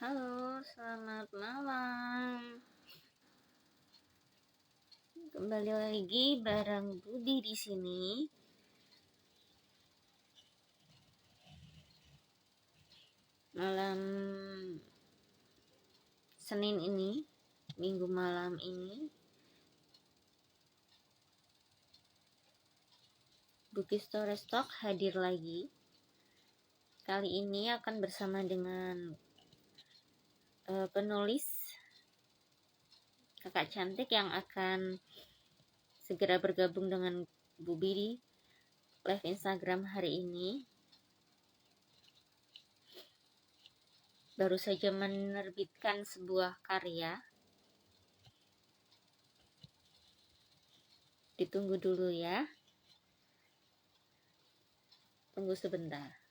Halo, selamat malam. Kembali lagi bareng Budi di sini. Malam Senin ini, Minggu malam ini, Bukis Stories Talk hadir lagi. Kali ini akan bersama dengan penulis kakak cantik yang akan segera bergabung dengan Bu Bidi live Instagram hari ini. Baru saja menerbitkan sebuah karya. Ditunggu dulu ya. Tunggu sebentar.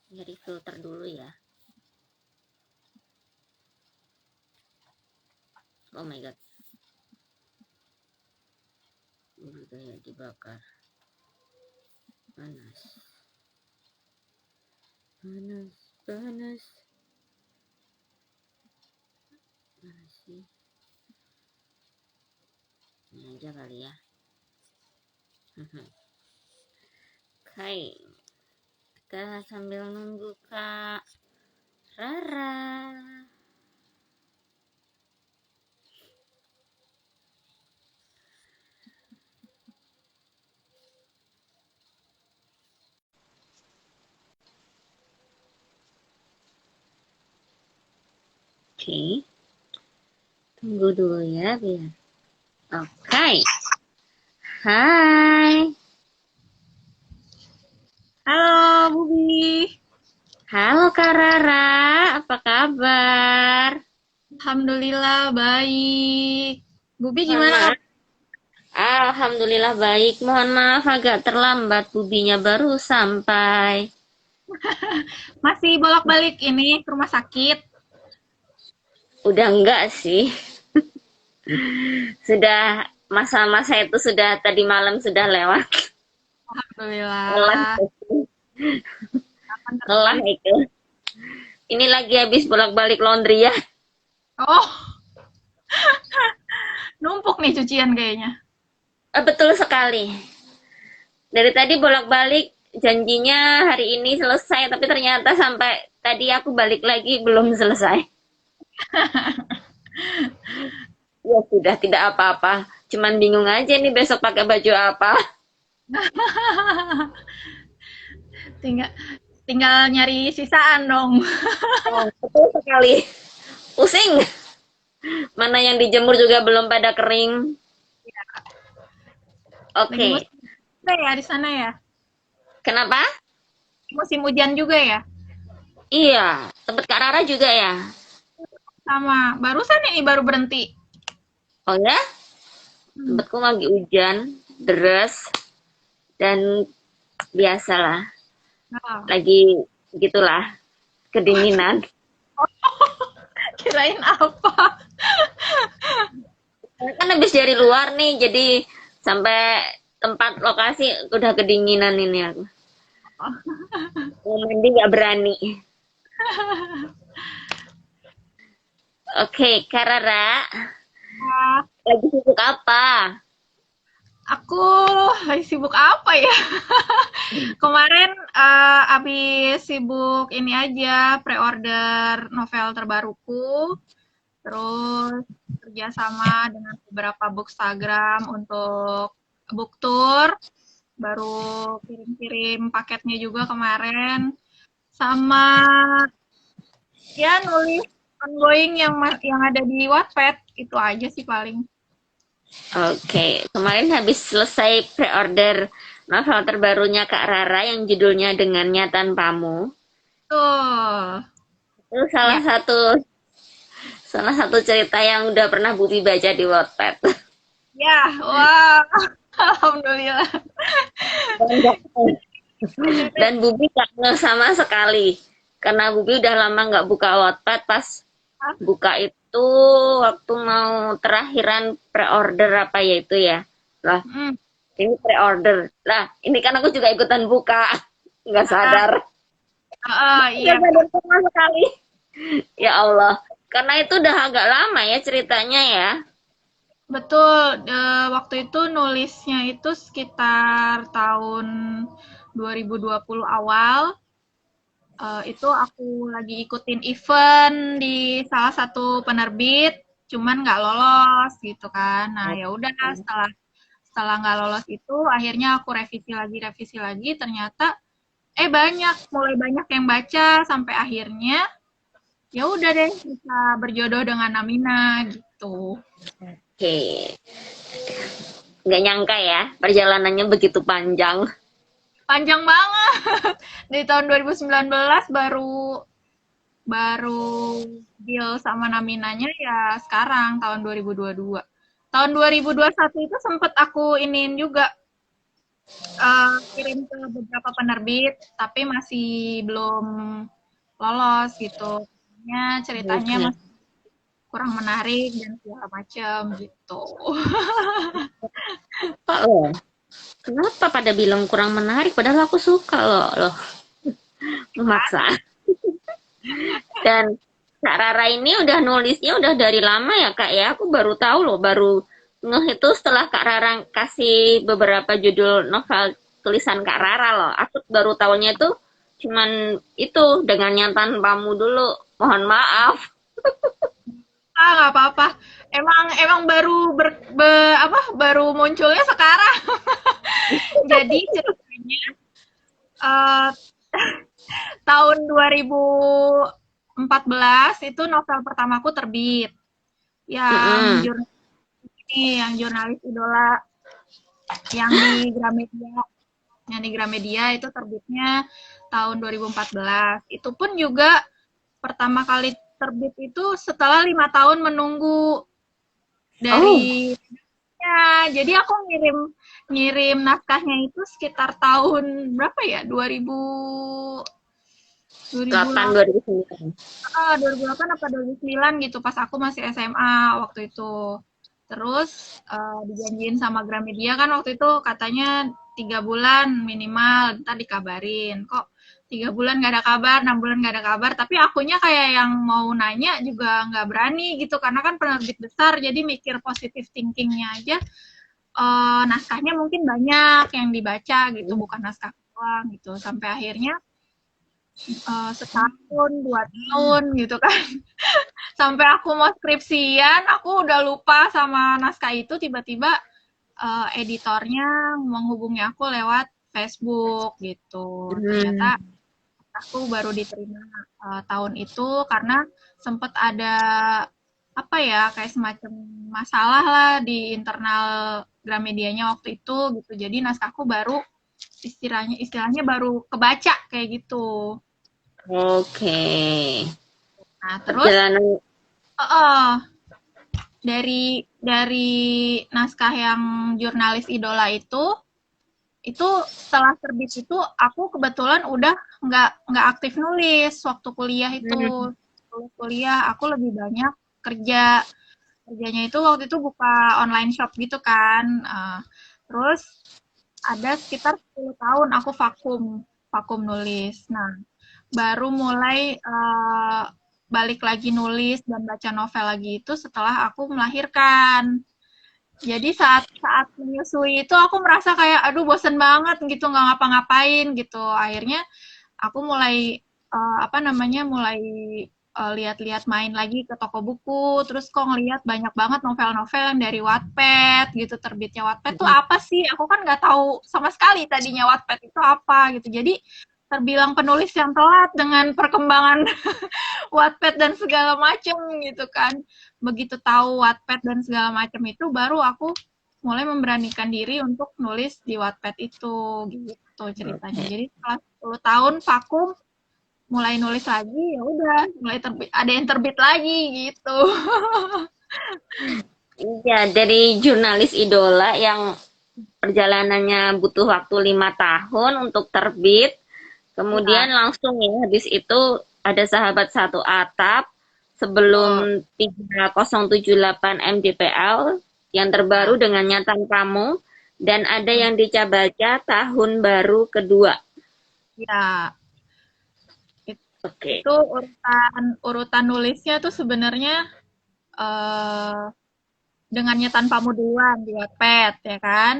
Nyari filter dulu ya. Oh my god. Budaya dibakar. Panas. Panas, panas. Mana sih? Ini aja kali ya. Hai. Kita sambil nunggu Kak Rara. Oke. Tunggu dulu ya biar. Oke. Hai. Halo, Bubi. Halo Kak Rara, apa kabar? Alhamdulillah baik. Bubi Mohon gimana maaf. kabar? Alhamdulillah baik. Mohon maaf agak terlambat, bubinya baru sampai. Masih bolak-balik ini ke rumah sakit. Udah enggak sih. Sudah masa-masa itu sudah tadi malam sudah lewat. Lelah, Alhamdulillah. Kapan lelah terus? itu. Ini lagi habis bolak-balik laundry ya. Oh, numpuk nih cucian kayaknya. Betul sekali. Dari tadi bolak-balik janjinya hari ini selesai, tapi ternyata sampai tadi aku balik lagi belum selesai. Ya sudah tidak apa-apa. Cuman bingung aja nih besok pakai baju apa. Tinggal tinggal nyari sisaan dong. Oh, betul sekali. Pusing. Mana yang dijemur juga belum pada kering. Lagi Oke. musim juga ya di sana ya? Kenapa? Musim hujan juga ya? Iya, tempat Kak Rara juga ya. Sama. Barusan ini baru berhenti. Oh ya, Hmm. tempatku lagi hujan, deras, dan biasalah, Nah, lagi gitulah, kedinginan. kirain apa? Saya kan habis dari luar nih, jadi sampai tempat lokasi udah kedinginan ini aku. Mau mandi nggak berani. Oke, Kak Rara, Ah, lagi sibuk apa? aku lagi sibuk apa ya? Kemarin abis sibuk ini aja, pre-order novel terbaruku, terus kerjasama dengan beberapa bookstagram untuk book tour, baru kirim-kirim paketnya juga kemarin, sama ya nulis ongoing yang ada di Wattpad, itu aja sih paling. Oke, kemarin habis selesai pre-order novel terbarunya Kak Rara yang judulnya Dengannya Tanpamu. Tuh, Itu salah ya, satu salah satu cerita yang udah pernah Bubi baca di Wattpad. ya, wah, alhamdulillah. Cerita Dan Bubi gak ngeh sama sekali. Karena Bubi udah lama nggak buka Wattpad, pas buka itu waktu mau terakhiran pre-order apa ya itu ya. Lah, Hmm, ini pre-order. Lah, ini kan aku juga ikutan buka. Nggak ah, sadar. iya. Nggak sadar sama sekali. Ya Allah. Karena itu udah agak lama ya ceritanya ya. Betul, waktu itu nulisnya itu sekitar tahun 2020 awal. Itu aku lagi ikutin event di salah satu penerbit, cuman nggak lolos gitu kan. Nah ya udah setelah setelah nggak lolos itu akhirnya aku revisi lagi, ternyata mulai banyak yang baca sampai akhirnya ya udah deh bisa berjodoh dengan Namina gitu. Oke. Nggak nyangka ya, perjalanannya begitu panjang. Panjang banget. Di tahun 2019 baru baru deal sama Naminanya ya sekarang tahun 2022. Tahun 2021 itu sempet aku iniin juga kirim ke beberapa penerbit tapi masih belum lolos gitu. Ceritanya Oke. masih kurang menarik dan segala macam gitu. Kok loh? Kenapa pada bilang kurang menarik? Padahal aku suka loh memaksa. Dan Kak Rara ini udah nulisnya udah dari lama ya Kak ya. Aku baru tahu loh, baru ngeh itu setelah Kak Rara kasih beberapa judul novel tulisan Kak Rara loh. Aku baru tahunya itu cuman itu dengannya tanpamu dulu. Mohon maaf. Nggak apa-apa. Emang emang baru munculnya sekarang. Jadi ceritanya eh, tahun 2014 itu novel pertamaku terbit. Yang Mm-mm. yang jurnalis idola yang di Gramedia, itu terbitnya tahun 2014. Itu pun juga pertama kali terbit itu setelah 5 tahun menunggu Oh, dari ya. Jadi aku ngirim ngirim naskahnya itu sekitar tahun berapa ya? 8 2008 2009. 2008 apa 2009 gitu pas aku masih SMA waktu itu. Terus dijanjiin sama Gramedia kan waktu itu katanya 3 bulan minimal, ntar dikabarin. Kok 3 bulan nggak ada kabar, 6 bulan nggak ada kabar. Tapi akunya kayak yang mau nanya juga nggak berani gitu karena kan penerbit besar, jadi mikir positif thinkingnya aja. Naskahnya mungkin banyak yang dibaca gitu, bukan naskah doang gitu. Sampai akhirnya setahun, 2 tahun gitu kan. Sampai aku mau skripsian, aku udah lupa sama naskah itu, tiba-tiba editornya menghubungi aku lewat Facebook gitu. Ternyata Hmm. aku baru diterima tahun itu karena sempat ada apa ya kayak semacam masalah lah di internal Gramedianya waktu itu gitu. Jadi naskahku baru istilahnya baru kebaca kayak gitu. Oke. Nah, terus Perjalanan. uh, dari naskah yang jurnalis idola itu setelah terbit itu aku kebetulan udah nggak aktif nulis waktu kuliah itu. Waktu kuliah aku lebih banyak kerja. Kerjanya itu waktu itu buka online shop gitu kan. Terus ada sekitar 10 tahun aku vakum nulis. Nah, baru mulai balik lagi nulis dan baca novel lagi itu setelah aku melahirkan. Jadi saat menyusui itu aku merasa kayak aduh bosen banget gitu nggak ngapa-ngapain gitu. Akhirnya aku mulai mulai lihat-lihat main lagi ke toko buku, terus kok ngelihat banyak banget novel-novel yang dari Wattpad gitu, terbitnya Wattpad tuh apa sih? Aku kan nggak tahu sama sekali tadinya Wattpad itu apa gitu. Jadi terbilang penulis yang telat dengan perkembangan Wattpad dan segala macam gitu kan. Begitu tahu Wattpad dan segala macam itu baru aku mulai memberanikan diri untuk nulis di Wattpad itu gitu ceritanya. Jadi setelah 10 tahun vakum mulai nulis lagi ya udah mulai ada yang terbit lagi gitu. Iya, dari jurnalis idola yang perjalanannya butuh waktu 5 tahun untuk terbit, kemudian Ya, langsung ya habis itu ada Sahabat Satu Atap betul. sebelum 3078 MDPL yang terbaru Ya, dengannya tanpamu dan ada yang dicabaca Tahun Baru Kedua. ya. Oke. Itu urutan nulisnya tuh sebenarnya eh dengannya tanpamu duluan di Wattpad ya kan.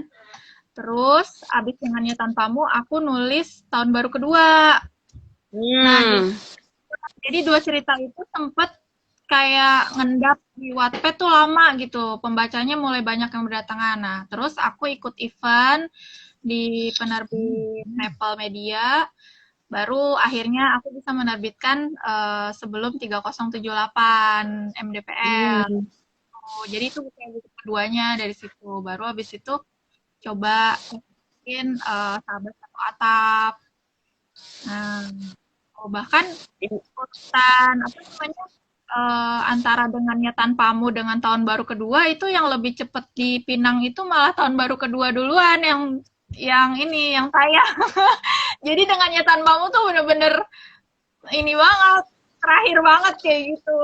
Terus abis dengannya tanpamu aku nulis tahun baru kedua. Nah, Hmm. jadi dua cerita itu sempet kayak ngendap di Wattpad tuh lama gitu. Pembacanya mulai banyak yang berdatangan. Nah, terus aku ikut event di penerbit Maple Media. Baru akhirnya aku bisa menerbitkan sebelum 3078 MDPL. Hmm. Jadi itu kayak buku keduanya dari situ. Baru habis itu coba bikin Sahabat Satu Atap. Nah, bahkan urutan apa namanya antara dengannya tanpamu dengan tahun baru kedua itu yang lebih cepat dipinang itu malah tahun baru kedua duluan yang ini yang tayang. Jadi dengannya tanpamu tuh bener-bener ini banget terakhir banget kayak gitu.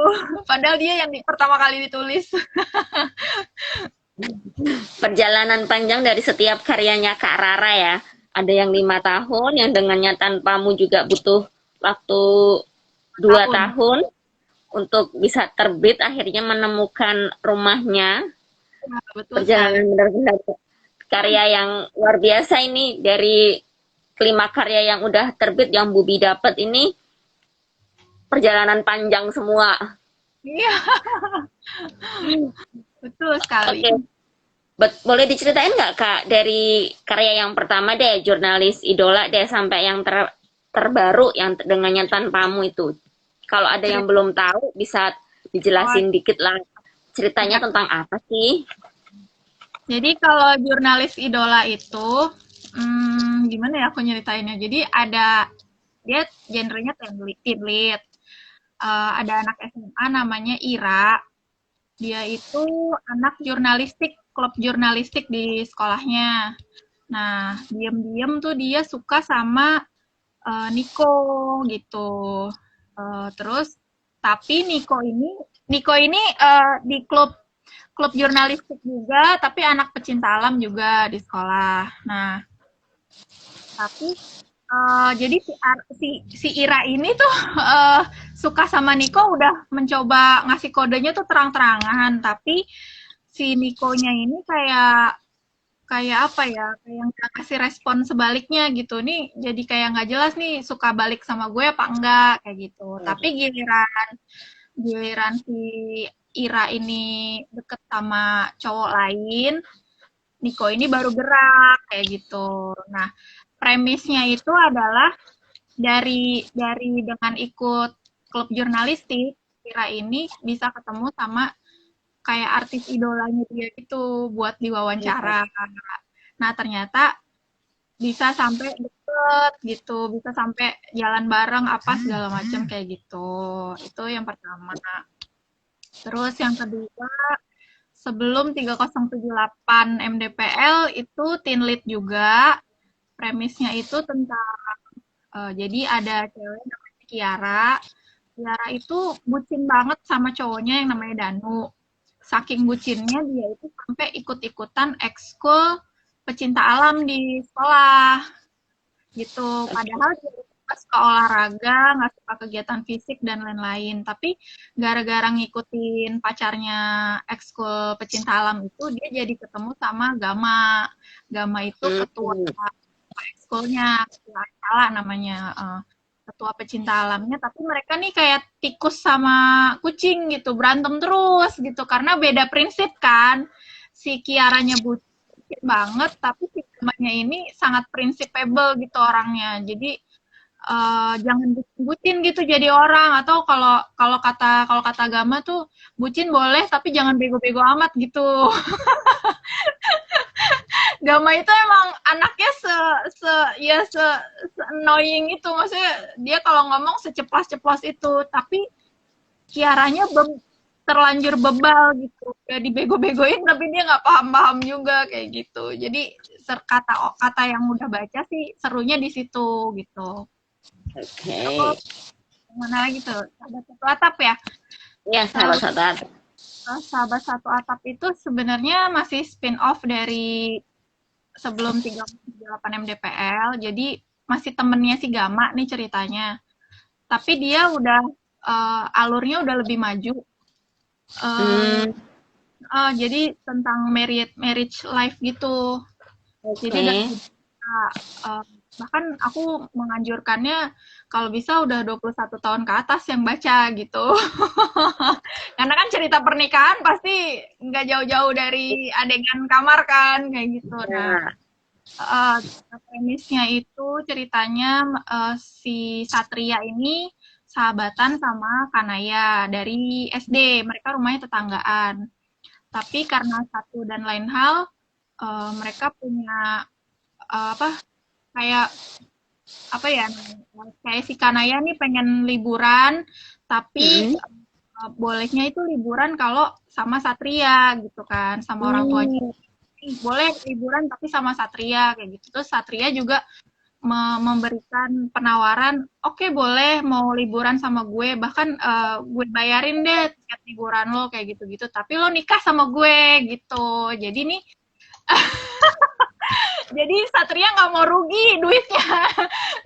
Padahal dia yang pertama kali ditulis. Perjalanan panjang dari setiap karyanya Kak Rara ya. Ada yang 5 tahun, yang dengannya tanpamu juga butuh waktu 2 Tahun. tahun untuk bisa terbit, akhirnya menemukan rumahnya. Ya, betul sekali. Perjalanan benar-benar karya yang luar biasa ini dari kelima karya yang udah terbit yang Bubi dapat ini perjalanan panjang semua. Iya, betul sekali. Oke, boleh diceritain nggak Kak dari karya yang pertama deh, jurnalis idola deh sampai yang terbaru yang dengannya tanpamu itu. Kalau ada yang Cerita. belum tahu bisa Oh, dijelasin dikit lah. Ceritanya ya. tentang apa sih? Jadi kalau jurnalis idola itu, gimana ya aku nyeritainnya? Jadi dia genrenya teen lead. Ada anak SMA namanya Ira. Dia itu anak klub jurnalistik di sekolahnya. Nah, diam-diam tuh dia suka sama Niko gitu. Terus tapi Niko ini di klub jurnalistik juga, tapi anak pecinta alam juga di sekolah. Nah, tapi jadi si Ira ini tuh suka sama Niko udah mencoba ngasih kodenya tuh terang-terangan, tapi si Nikonya ini kayak kayak apa ya, kayak nggak kasih respon sebaliknya gitu. Nih jadi kayak nggak jelas nih suka balik sama gue apa enggak kayak gitu. Tapi giliran giliran si Ira ini deket sama cowok lain, Niko ini baru gerak kayak gitu. Nah, premisnya itu adalah dari dengan ikut klub jurnalistik, Ira ini bisa ketemu sama kayak artis idolanya dia itu buat diwawancara. Nah, ternyata bisa sampai deket gitu, bisa sampai jalan bareng apa segala macam kayak gitu. Itu yang pertama. Terus yang kedua, sebelum 3078 MDPL itu Teen Lead juga. Premisnya itu tentang jadi ada cewek namanya Kiara. Kiara itu bucin banget sama cowoknya yang namanya Danu. Saking bucinnya dia itu sampai ikut-ikutan ekskul pecinta alam di sekolah gitu. Padahal dia nggak suka olahraga, nggak suka kegiatan fisik dan lain-lain. Tapi gara-gara ngikutin pacarnya ekskul pecinta alam itu, dia jadi ketemu sama Gama. Gama itu ketua ekskulnya, ketua acara namanya. Ketua pecinta alamnya, tapi mereka nih kayak tikus sama kucing gitu, berantem terus gitu, karena beda prinsip kan. Si Kiaranya bucin banget, tapi si Gamanya ini sangat prinsipable gitu orangnya. Jadi jangan bucin gitu jadi orang, atau kalau kata Gama tuh bucin boleh tapi jangan bego-bego amat gitu. Gama itu emang anaknya se annoying itu, maksudnya dia kalau ngomong seceplos-ceplos itu, tapi Kiaranya terlanjur bebal gitu, udah dibego-begoin tapi dia nggak paham-paham juga kayak gitu. Jadi kata yang udah baca sih serunya di situ gitu. Oke. Mana lagi tuh? Sahabat Satu Atap ya? Ya, Sahabat Satu Atap. Sahabat Satu Atap itu sebenarnya masih spin-off dari sebelum 38 MDPL, jadi masih temennya si Gama nih ceritanya. Tapi dia udah alurnya udah lebih maju. Jadi tentang marriage life gitu. Jadi bahkan aku menganjurkannya kalau bisa udah 21 tahun ke atas yang baca gitu. Karena kan cerita pernikahan pasti nggak jauh-jauh dari adegan kamar kan, kayak gitu. Nah, premisnya itu ceritanya si Satria ini sahabatan sama Kanaya dari SD, mereka rumahnya tetanggaan. Tapi karena satu dan lain hal, mereka punya kayak apa ya, kayak si Kanaya nih pengen liburan, tapi bolehnya itu liburan kalau sama Satria gitu kan, sama orang tuanya. Boleh liburan tapi sama Satria kayak gitu. Terus Satria juga memberikan penawaran, oke, boleh mau liburan sama gue, bahkan gue bayarin deh tiket liburan lo kayak gitu-gitu, tapi lo nikah sama gue gitu. Jadi nih jadi Satria nggak mau rugi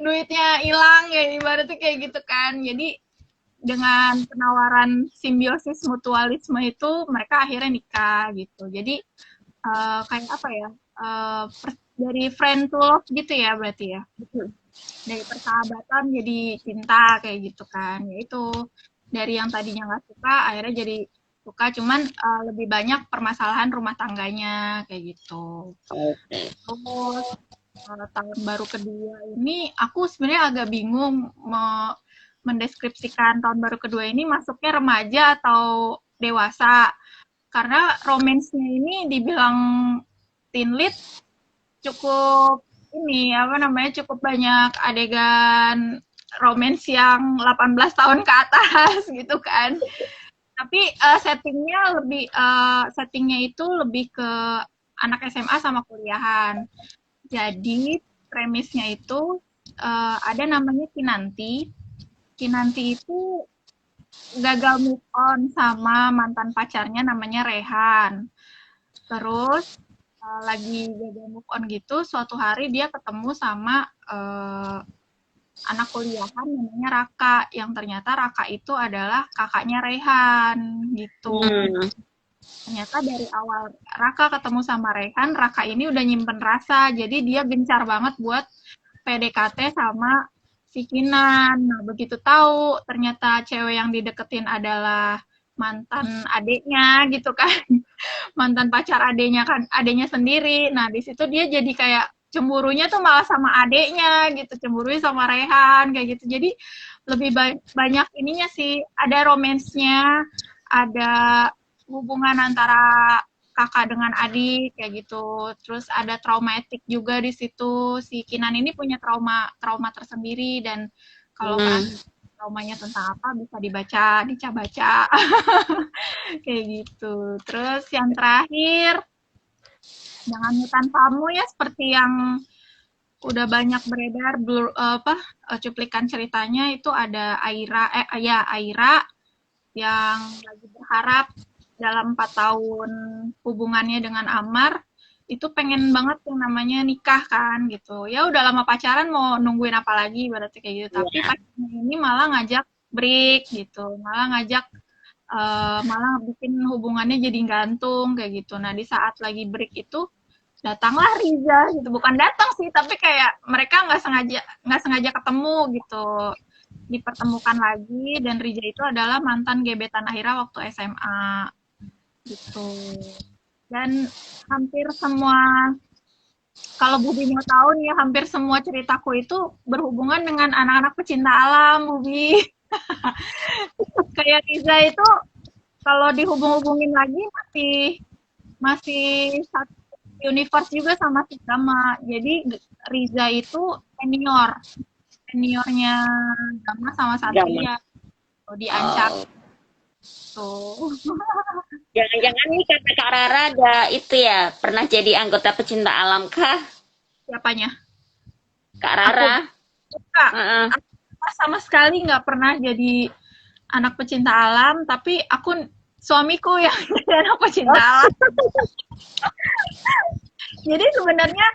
duitnya hilang ya, ibaratnya kayak gitu kan. Jadi dengan penawaran simbiosis mutualisme itu mereka akhirnya nikah gitu. Jadi kayak apa ya, dari friend to love gitu ya berarti ya, dari persahabatan jadi cinta kayak gitu kan. Yaitu dari yang tadinya nggak suka akhirnya jadi suka, cuman lebih banyak permasalahan rumah tangganya kayak gitu. Terus tahun baru kedua ini aku sebenarnya agak bingung mendeskripsikan tahun baru kedua ini masuknya remaja atau dewasa, karena romance-nya ini dibilang teen lead cukup ini cukup banyak adegan romance yang 18 tahun ke atas gitu kan. Tapi settingnya itu lebih ke anak SMA sama kuliahan. Jadi premisnya itu ada namanya Kinanti. Kinanti itu gagal move on sama mantan pacarnya namanya Rehan. Terus lagi gagal move on gitu, suatu hari dia ketemu sama anak kuliahan namanya Raka, yang ternyata Raka itu adalah kakaknya Rehan gitu. Ternyata dari awal Raka ketemu sama Rehan, Raka ini udah nyimpen rasa, jadi dia gencar banget buat PDKT sama si Kinan. Nah, begitu tahu ternyata cewek yang dideketin adalah mantan adeknya gitu kan, mantan pacar adeknya sendiri. Nah, di situ dia jadi kayak cemburunya tuh malah sama adeknya gitu, cemburunya sama Rehan kayak gitu. Jadi lebih banyak ininya sih, ada romance-nya, ada hubungan antara kakak dengan adik kayak gitu. Terus ada traumatik juga di situ. Si Kinan ini punya trauma tersendiri dan kalau Hmm. traumanya tentang apa bisa dibaca kayak gitu. Terus yang terakhir, Jangan Hutan Kamu ya seperti yang udah banyak beredar cuplikan ceritanya itu ada Aira yang lagi berharap dalam 4 tahun hubungannya dengan Amar itu pengen banget yang namanya nikah kan gitu. Ya udah lama pacaran mau nungguin apa lagi berarti kayak gitu. Tapi Iya. pacarnya ini malah ngajak break gitu. Malah bikin hubungannya jadi gantung kayak gitu. Nah, di saat lagi break itu datanglah Riza gitu. Bukan datang sih, tapi kayak mereka nggak sengaja ketemu gitu. Dipertemukan lagi dan Riza itu adalah mantan gebetan Ahira waktu SMA gitu. Dan hampir semua kalau Bubi mau tahu nih, hampir semua ceritaku itu berhubungan dengan anak-anak pecinta alam, Bubi. Kayak Riza itu kalau dihubung-hubungin lagi masih masih satu universe juga sama si Gama. Jadi Riza itu seniornya Gama sama Jangan. Satria. Tuh, diancam Oh. tuh. Jangan-jangan nih kata Kak Rara ada itu ya, pernah jadi anggota pecinta alam kah? Siapanya? Kak Aku Rara? Kak, Heeh. aku sama sekali nggak pernah jadi anak pecinta alam, tapi suamiku yang jadi anak pecinta alam. Jadi sebenarnya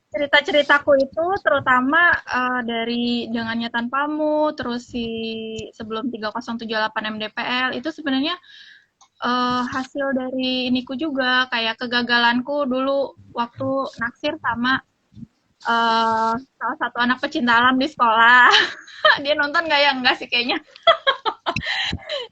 cerita-ceritaku itu terutama dari Dengannya Tanpamu, terus sebelum 3078 MDPL itu sebenarnya hasil dari iniku juga kayak kegagalanku dulu waktu naksir sama salah satu anak pecinta alam di sekolah. Dia nonton nggak ya? Enggak sih kayaknya.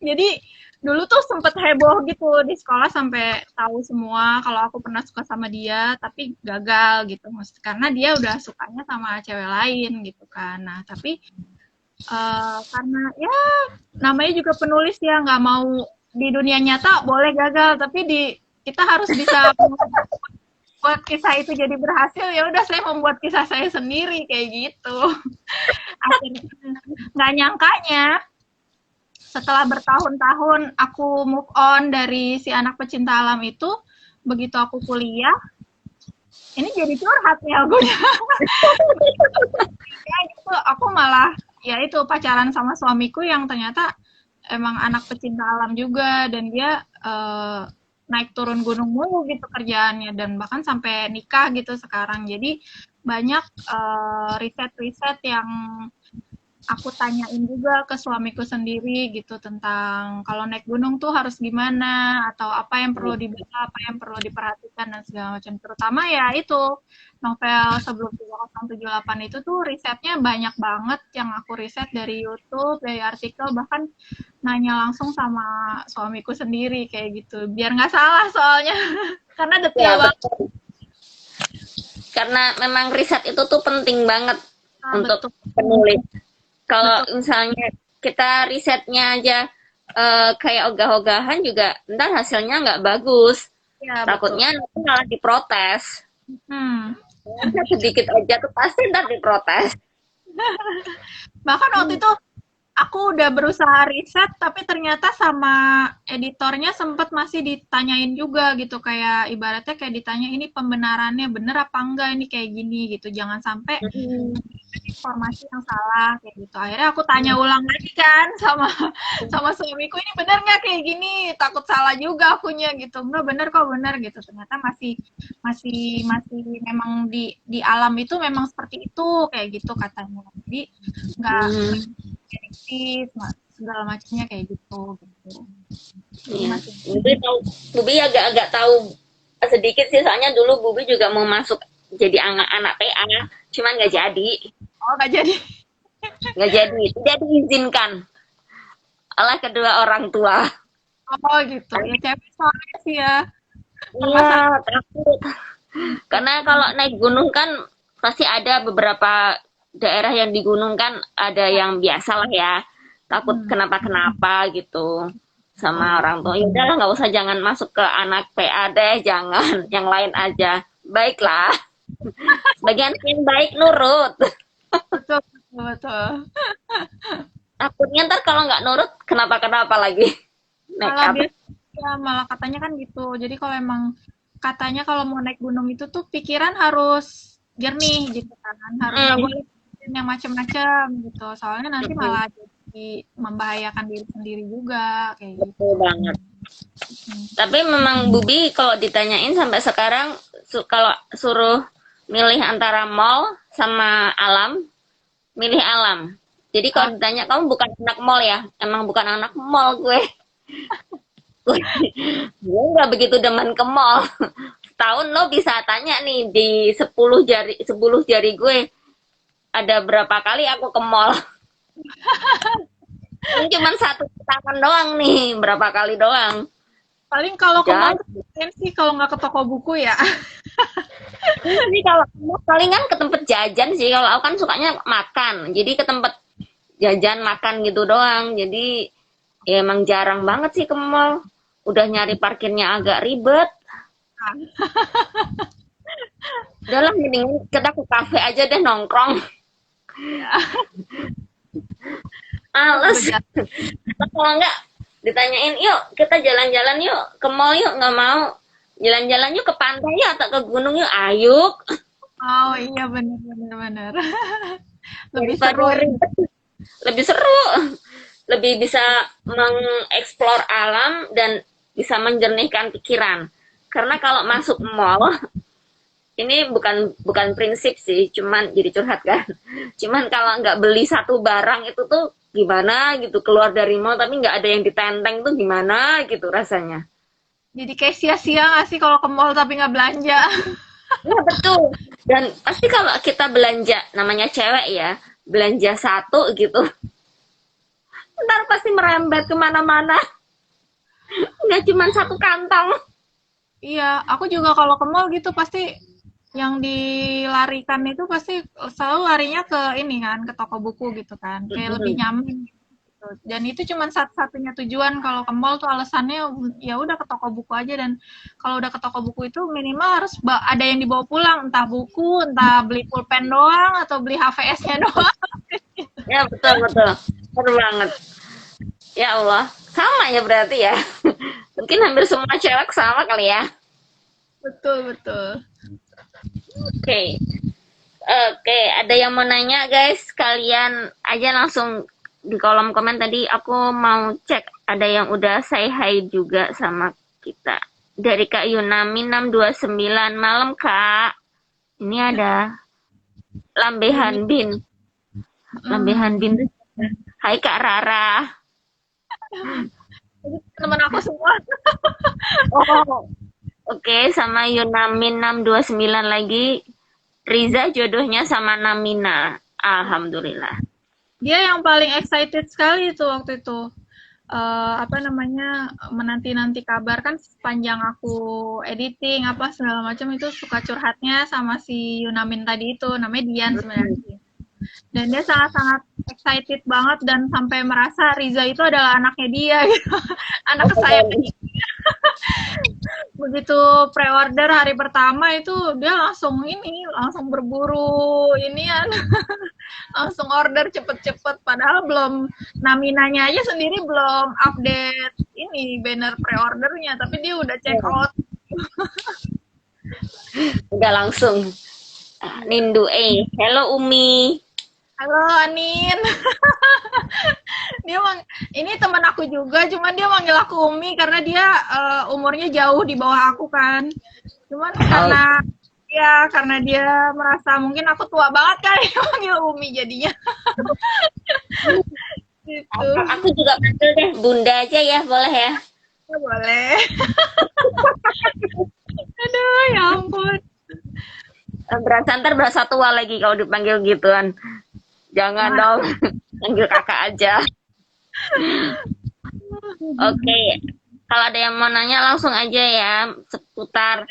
Jadi dulu tuh sempet heboh gitu di sekolah sampai tahu semua kalau aku pernah suka sama dia tapi gagal gitu karena dia udah sukanya sama cewek lain gitu kan. Nah tapi karena ya namanya juga penulis ya nggak mau di dunia nyata boleh gagal tapi kita harus bisa buat kisah itu jadi berhasil. Ya udah saya membuat kisah saya sendiri kayak gitu. Akhirnya nggak nyangkanya setelah bertahun-tahun aku move on dari si anak pecinta alam itu, begitu aku kuliah, ini jadi curhat nih akunya. Ya gitu, aku malah ya itu pacaran sama suamiku yang ternyata emang anak pecinta alam juga dan dia naik turun gunung mulu gitu kerjaannya dan bahkan sampai nikah gitu sekarang. Jadi banyak riset-riset yang aku tanyain juga ke suamiku sendiri gitu tentang kalau naik gunung tuh harus gimana atau apa yang perlu dibaca, apa yang perlu diperhatikan dan segala macam. Terutama ya itu novel Sebelum 3078 itu tuh risetnya banyak banget yang aku riset dari YouTube, dari artikel, bahkan nanya langsung sama suamiku sendiri kayak gitu. Biar nggak salah soalnya karena detail Ya, banget. betul. Karena memang riset itu tuh penting banget Ah, untuk betul, penulis. Kalau betul. misalnya kita risetnya aja kayak ogah-ogahan juga ntar hasilnya nggak bagus. Ya, betul. Takutnya nanti malah diprotes. Hmm. Sedikit aja tuh pasti ntar diprotes. Bahkan waktu itu aku udah berusaha riset, tapi ternyata sama editornya sempet masih ditanyain juga gitu, kayak ibaratnya kayak ditanya ini pembenarannya bener apa enggak ini kayak gini gitu, jangan sampai informasi yang salah kayak gitu. Akhirnya aku tanya ulang lagi kan sama sama suamiku ini bener nggak kayak gini, takut salah juga akunya gitu. Enggak bener kok bener gitu. Ternyata masih masih masih memang di alam itu memang seperti itu kayak gitu katanya. Jadi nggak efektif segala macamnya kayak gitu. Jadi Iya. masih Bubi tahu, Bubi agak-agak tahu sedikit sih soalnya dulu Bubi juga mau masuk jadi anak PA, cuman nggak jadi, nggak jadi. tidak diizinkan oleh kedua orang tua. Oh gitu. Ya cewek soalnya sih ya Iya, permasalahan. takut. Karena kalau naik gunung kan pasti ada beberapa daerah yang di gunung kan ada yang biasa lah ya, takut kenapa-kenapa gitu. Oh, sama orang tua. Ya udahlah, nggak usah, jangan masuk ke anak PA deh, jangan. Yang lain aja. Baiklah. Sebagian yang baik nurut. betul, betul, betul. Takutnya ntar kalau nggak nurut, kenapa-kenapa lagi. Malah Nekat. biasa, ya, malah katanya kan gitu. Jadi kalau emang katanya kalau mau naik gunung itu tuh pikiran harus jernih gitu kan. Harus nggak Mm, boleh pikirin yang macam-macam gitu. Soalnya nanti mm, malah jadi membahayakan diri sendiri juga kayak gitu. betul banget. Hmm. Tapi memang Bubi kalau ditanyain sampai sekarang, kalau suruh milih antara mall sama alam, milih alam. Jadi Ah, kalau ditanya, kamu bukan anak mall ya? Emang bukan anak mall gue. Gue nggak begitu demen ke mall. Setahun lo bisa tanya nih, di 10 jari gue ada berapa kali aku ke mall. Ini cuma satu tangan doang nih, berapa kali doang. paling kalau ke mall Jadi tuh sih kalau nggak ke toko buku ya. ini kalau ke mall paling kan ke tempat jajan sih. Kalau aku kan sukanya makan, jadi ke tempat jajan makan gitu doang. Jadi ya emang jarang banget sih ke mall. Udah nyari parkirnya agak ribet. Udahlah, mendingan kita ke kafe aja deh, nongkrong. Males. Berjalan. Kalau enggak ditanyain, yuk kita jalan-jalan yuk ke mall yuk, nggak mau. Jalan-jalan yuk ke pantai yuk atau ke gunung yuk, ayo. Oh iya benar benar benar. Lebih Daripada seru ya. ribet, lebih seru, lebih bisa mengeksplor alam dan bisa menjernihkan pikiran. Karena kalau masuk mall, ini bukan bukan prinsip sih, cuman jadi curhat kan. Cuman kalau nggak beli satu barang itu tuh gimana gitu, keluar dari mall tapi nggak ada yang ditenteng tuh gimana gitu rasanya. Jadi kayak sia-sia nggak sih kalau ke mall tapi nggak belanja? Nah, betul. Dan pasti kalau kita belanja, namanya cewek ya, belanja satu gitu, ntar pasti merembet kemana-mana. Nggak cuma satu kantong. Iya, aku juga kalau ke mall gitu pasti yang dilarikan itu pasti selalu larinya ke ini kan, ke toko buku gitu kan. Kayak lebih Mm-mm. nyaman gitu. Dan itu cuma satu-satunya tujuan kalau ke mall tuh alasannya ya udah ke toko buku aja dan kalau udah ke toko buku itu minimal harus ada yang dibawa pulang, entah buku, entah beli pulpen doang atau beli HVS-nya doang. Ya, betul, betul. Betul banget. Ya Allah. Sama ya berarti ya. Mungkin hampir semua cewek sama kali ya. Betul, betul. Oke. Okay. Oke, ada yang mau nanya guys? Kalian aja langsung di kolom komen tadi, aku mau cek ada yang udah say hi juga sama kita. Dari Kak Yunami 629, malam Kak. Ini ada Yuni. Lambehan Bin. Hmm. Lambehan Bin. Hai Kak Rara. Jadi teman aku semua. Oh, oke, sama Yunamin 629 lagi. Riza jodohnya sama Namina. Alhamdulillah. Dia yang paling excited sekali itu waktu itu. Apa namanya, menanti-nanti kabar kan sepanjang aku editing apa segala macam itu suka curhatnya sama si Yunamin tadi itu, namanya Dian sebenarnya. Dan dia sangat-sangat excited banget dan sampai merasa Riza itu adalah anaknya dia gitu. Anak kesayangan. Begitu pre-order hari pertama itu dia langsung ini, langsung berburu inian, langsung order cepet-cepet. Padahal belum, Naminanya aja sendiri belum update ini banner pre-ordernya, tapi dia udah check out. Udah langsung. Nindu hello Umi. Halo Anin. Dia ini teman aku juga, cuman dia manggil aku Umi karena dia umurnya jauh di bawah aku kan. Cuman Oh, karena dia merasa mungkin aku tua banget kan, dia manggil Umi jadinya. Gitu. aku juga panggil deh Bunda aja ya, boleh ya. Ya, boleh. Aduh, ya ampun. Berasa ntar berasa tua lagi kalau dipanggil gituan. Jangan Nah, dong, panggil kakak aja. Oke, kalau ada yang mau nanya langsung aja ya, seputar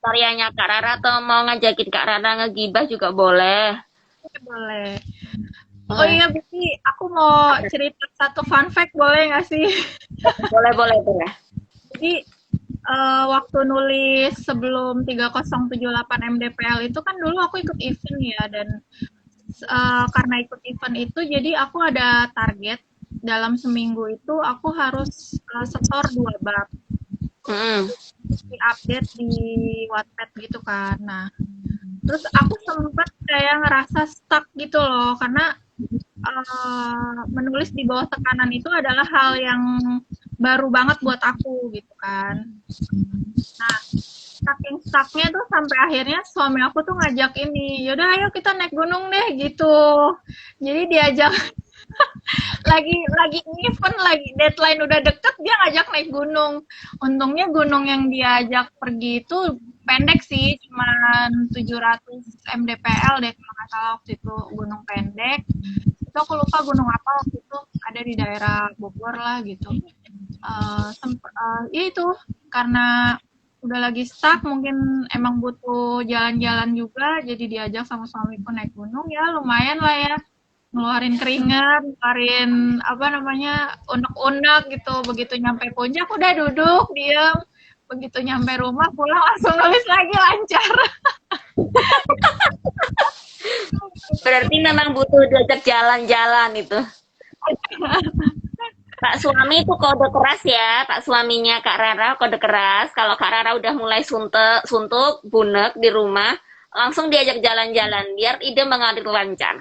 karyanya Kak Rara atau mau ngajakin Kak Rara ngegibah juga boleh. boleh. Oh Heeh. iya, Bibi, aku mau cerita satu fun fact boleh nggak sih? Boleh, boleh, boleh. Jadi waktu nulis sebelum 3078 MDPL itu kan dulu aku ikut event ya, dan karena ikut event itu jadi aku ada target dalam seminggu itu aku harus setor 2 bab Mm-mm. di-update di Wattpad gitu kan. Nah, terus aku sempat kayak ngerasa stuck gitu loh karena menulis di bawah tekanan itu adalah hal yang baru banget buat aku gitu kan. Nah, saking stucknya tuh sampai akhirnya suami aku tuh ngajak ini, yaudah ayo kita naik gunung deh gitu. Jadi diajak lagi event, lagi deadline udah deket, dia ngajak naik gunung. Untungnya gunung yang diajak pergi itu pendek sih, cuman 700 mdpl deh kalau nggak salah waktu itu, gunung pendek. Itu aku lupa gunung apa waktu itu, ada di daerah Bogor lah gitu. Ya itu karena udah lagi stuck, mungkin emang butuh jalan-jalan juga, jadi diajak sama suamiku naik gunung, ya lumayan lah ya, ngeluarin keringat, ngeluarin apa namanya, unek-unek gitu. Begitu nyampe puncak udah duduk diam, begitu nyampe rumah pulang langsung nulis lagi lancar. Berarti memang butuh diajak jalan-jalan itu. Pak suami itu kode keras ya, Pak suaminya Kak Rara kode keras. Kalau Kak Rara udah mulai suntuk, suntuk, bunek di rumah, langsung diajak jalan-jalan biar ide mengalir lancar.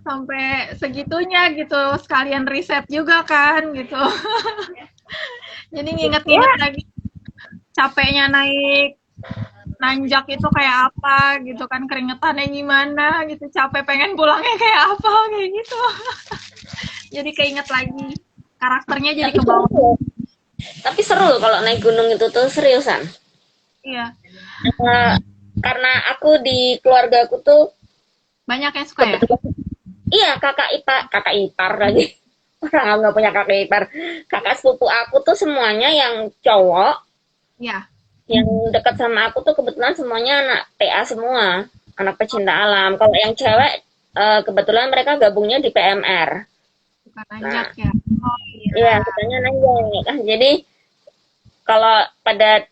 Sampai segitunya gitu, sekalian riset juga kan gitu. Jadi nginget-nginget Ya, lagi capeknya naik nanjak itu kayak apa gitu kan, keringetannya gimana gitu, capek pengen pulangnya kayak apa, kayak gitu. Jadi keinget lagi, karakternya jadi tapi ke bawah. seru. Tapi seru kalau naik gunung itu tuh seriusan. Iya, Eh, karena aku di keluarga aku tuh banyak yang suka ya. kebetulan, iya kakak ipar lagi. Orang nggak punya kakak ipar. Kakak sepupu aku tuh semuanya yang cowok, Iya, yang dekat sama aku tuh kebetulan semuanya anak PA semua, anak pecinta alam. Kalau yang cewek kebetulan mereka gabungnya di PMR. suka nanjak Nah, ya. Oh iya. iya katanya nanya kan. Jadi kalau pada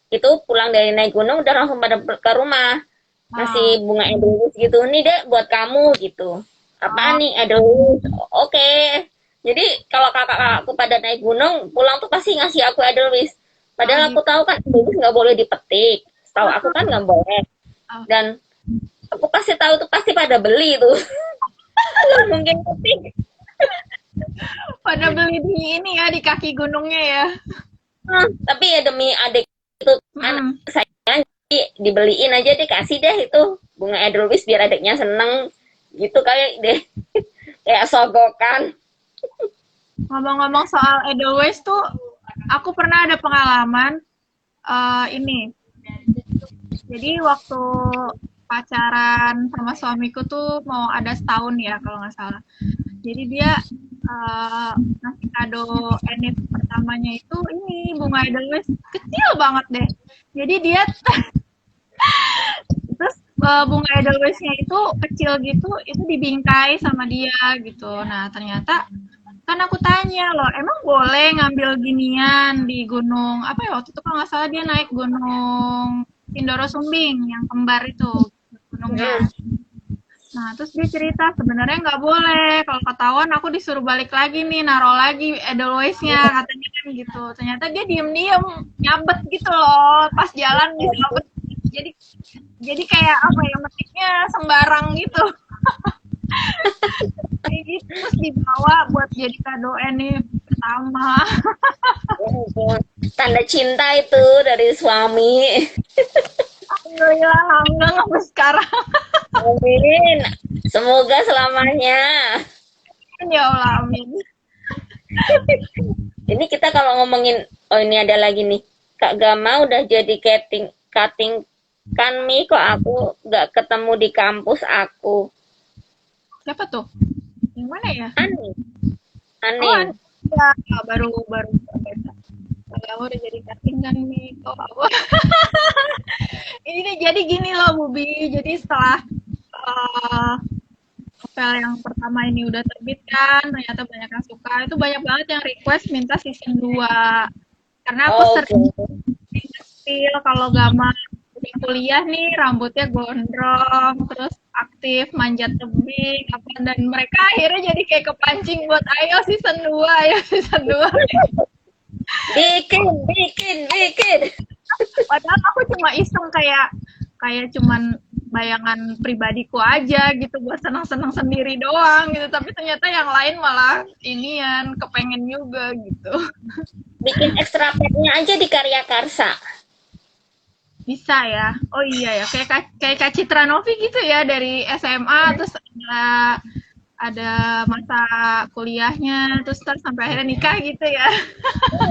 itu pulang dari naik gunung udah langsung pada ke rumah, Oh, ngasih bunga edelweiss gitu, nih deh buat kamu gitu. Apa oh, nih edelweiss? Oke. Jadi kalau kakak-kakakku pada naik gunung pulang tuh pasti ngasih aku edelweiss. oh Padahal aku gitu. tahu kan edelweiss nggak boleh dipetik. Tahu aku kan nggak boleh. Oh, Dan aku pasti tahu tuh pasti pada beli tuh. Nggak mungkin petik. pada beli di ini ya, di kaki gunungnya ya. Tapi ya demi adik itu anak Mm-mm. saya dibeliin aja deh, kasih deh itu bunga edelweiss biar adiknya seneng gitu kayak deh. Kayak sogokan. Ngomong-ngomong soal Edelweiss tuh, aku pernah ada pengalaman ini. Jadi waktu pacaran sama suamiku tuh mau ada setahun ya kalau nggak salah. Jadi dia ngasih kado enif pertamanya itu ini bunga Edelweiss kecil banget deh. Jadi dia terus bunga Edelweissnya itu kecil gitu, itu dibingkai sama dia gitu. Nah ternyata kan aku tanya loh, emang boleh ngambil ginian di gunung apa ya waktu itu, kalau nggak salah dia naik gunung Sindoro Sumbing yang kembar itu gunungnya. Hmm. Nah, terus dia cerita sebenarnya nggak boleh. Kalau ketahuan aku disuruh balik lagi nih, naruh lagi Edelweiss-nya katanya kan gitu. Ternyata dia diem-diem nyabet gitu loh, pas jalan disabet. Jadi jadi kayak apa ya, metiknya sembarang gitu. Kayak gitu terus dibawa buat jadi kado ini pertama. Tanda cinta itu dari suami. Alhamdulillah langgeng sampai sekarang. Amin. Semoga selamanya. Ya Allah, amin. Ini kita kalau ngomongin, oh ini ada lagi nih. Kak Gama udah jadi cutting kan Mi, kok aku nggak ketemu di kampus aku. Siapa tuh? Yang mana ya? Aneh, Oh, aneh. ya, baru baru kamu udah jadi cutting kan nih kok aku. Ini jadi gini loh Bubi, jadi setelah uh, novel yang pertama ini udah terbit kan, ternyata banyak yang suka. Itu banyak banget yang request minta season 2. Karena aku Oke. sering kecil kalau Gama di kuliah nih rambutnya gondrong, terus aktif manjat tebing apa dan mereka akhirnya jadi kayak kepancing buat ayo season 2 ya season 2. Bikin. Padahal aku cuma iseng kayak kayak cuman bayangan pribadiku aja gitu buat senang-senang sendiri doang gitu tapi ternyata yang lain malah inian kepengen juga gitu. Bikin ekstra petnya aja di Karya Karsa. Bisa ya. Oh iya ya, kayak Kak Citra Novi gitu ya dari SMA terus ada masa kuliahnya terus sampai akhirnya nikah gitu ya.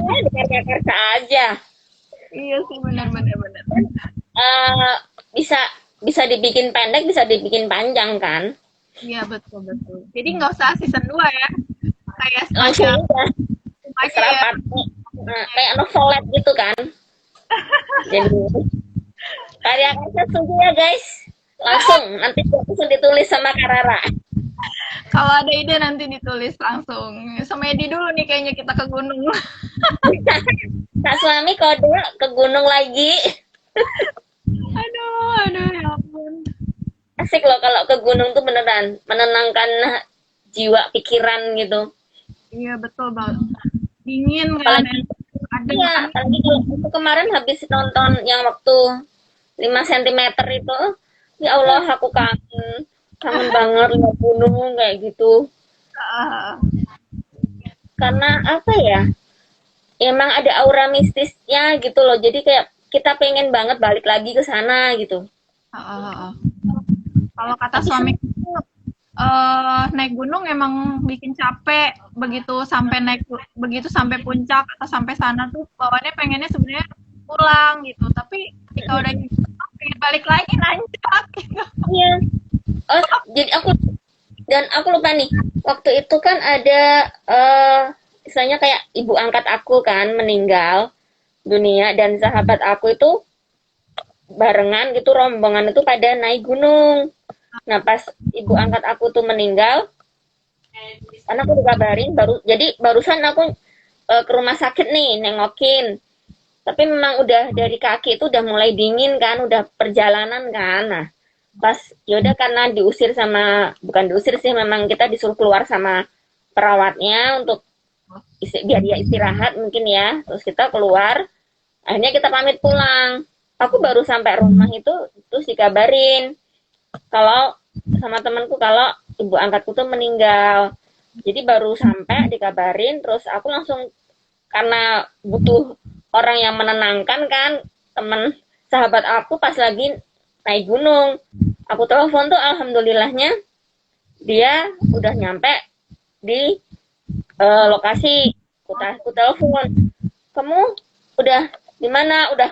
Di Karya Karsa aja. Iya sih benar-benar benar. Eh, bisa bisa dibikin pendek, bisa dibikin panjang kan? Iya betul betul. Jadi nggak usah season 2 ya. Kayak Langsung semacam aja aja ekstra ya. part. Nah, kayak novelet gitu kan. Jadi Karya Karsa tunggu ya guys. Langsung ditulis sama Karara. Kalau ada ide nanti ditulis langsung. Semedi dulu nih kayaknya kita ke gunung. Kak Suami kode ke gunung lagi. Aduh ya ampun. Asik loh kalau ke gunung tuh beneran menenangkan jiwa pikiran gitu. Iya betul banget. Dingin kan. Apalagi Ada iya, apalagi kalau aku kemarin habis nonton yang waktu 5 cm itu, ya Allah aku kangen banget lihat gunung kayak gitu. Karena apa ya? Emang ada aura mistisnya gitu loh. Jadi kayak kita pengen banget balik lagi ke sana gitu. kalau kata suami naik gunung emang bikin capek begitu sampai puncak atau sampai sana tuh bawaannya pengennya sebenarnya pulang gitu tapi ketika udah pengen balik lagi nanjak gitu. Iya. Oh, jadi aku lupa nih. Waktu itu kan ada istilahnya kayak ibu angkat aku kan meninggal dunia dan sahabat aku itu barengan gitu rombongan itu pada naik gunung. Nah pas ibu angkat aku tuh meninggal, karena aku dikabarin barusan aku ke rumah sakit nih nengokin. Tapi memang udah dari kaki itu udah mulai dingin kan, udah perjalanan kan. Nah pas yaudah karena bukan diusir sih, memang kita disuruh keluar sama perawatnya untuk biar dia istirahat mungkin ya. Terus kita keluar, akhirnya kita pamit pulang. Aku baru sampai rumah itu terus dikabarin kalau sama temanku kalau ibu angkatku tuh meninggal. Jadi baru sampai dikabarin, terus aku langsung karena butuh orang yang menenangkan kan, temen sahabat aku pas lagi naik gunung. Aku telepon tuh alhamdulillahnya dia udah nyampe di lokasi. Aku telepon, kamu udah di mana? Udah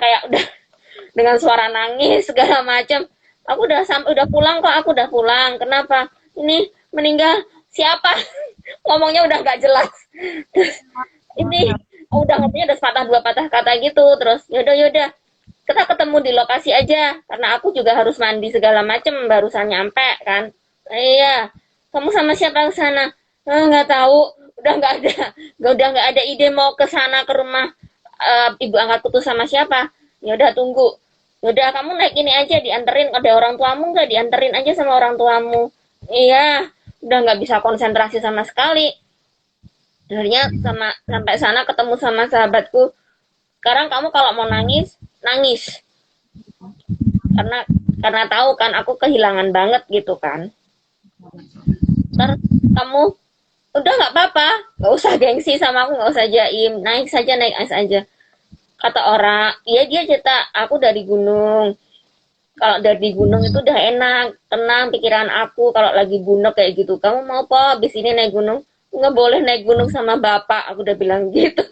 dengan suara nangis segala macam. Aku udah pulang kok, aku udah pulang. Kenapa? Ini meninggal siapa? Ngomongnya udah gak jelas. Terus ini udah ngomongnya udah sepatah dua patah kata gitu. Terus yaudah kita ketemu di lokasi aja karena aku juga harus mandi segala macam barusan nyampe kan. Iya, kamu sama siapa ke sana? Nggak tahu, udah nggak ada ide mau ke sana ke rumah ibu angkatku tuh sama siapa. Ya udah tunggu. Udah kamu naik ini aja dianterin, ada orang tuamu nggak, dianterin aja sama orang tuamu. Iya, udah nggak bisa konsentrasi sama sekali. Akhirnya sampai sana ketemu sama sahabatku. Sekarang kamu kalau mau nangis karena tahu kan aku kehilangan banget gitu kan. Ntar kamu udah nggak apa-apa, nggak usah gengsi sama aku, nggak usah jaim, naik aja. Kata orang, iya dia cerita aku dari gunung. Kalau dari gunung itu udah enak, tenang pikiran aku. Kalau lagi bunek kayak gitu, kamu mau apa? Abis ini naik gunung? Nggak boleh naik gunung sama bapak. Aku udah bilang gitu.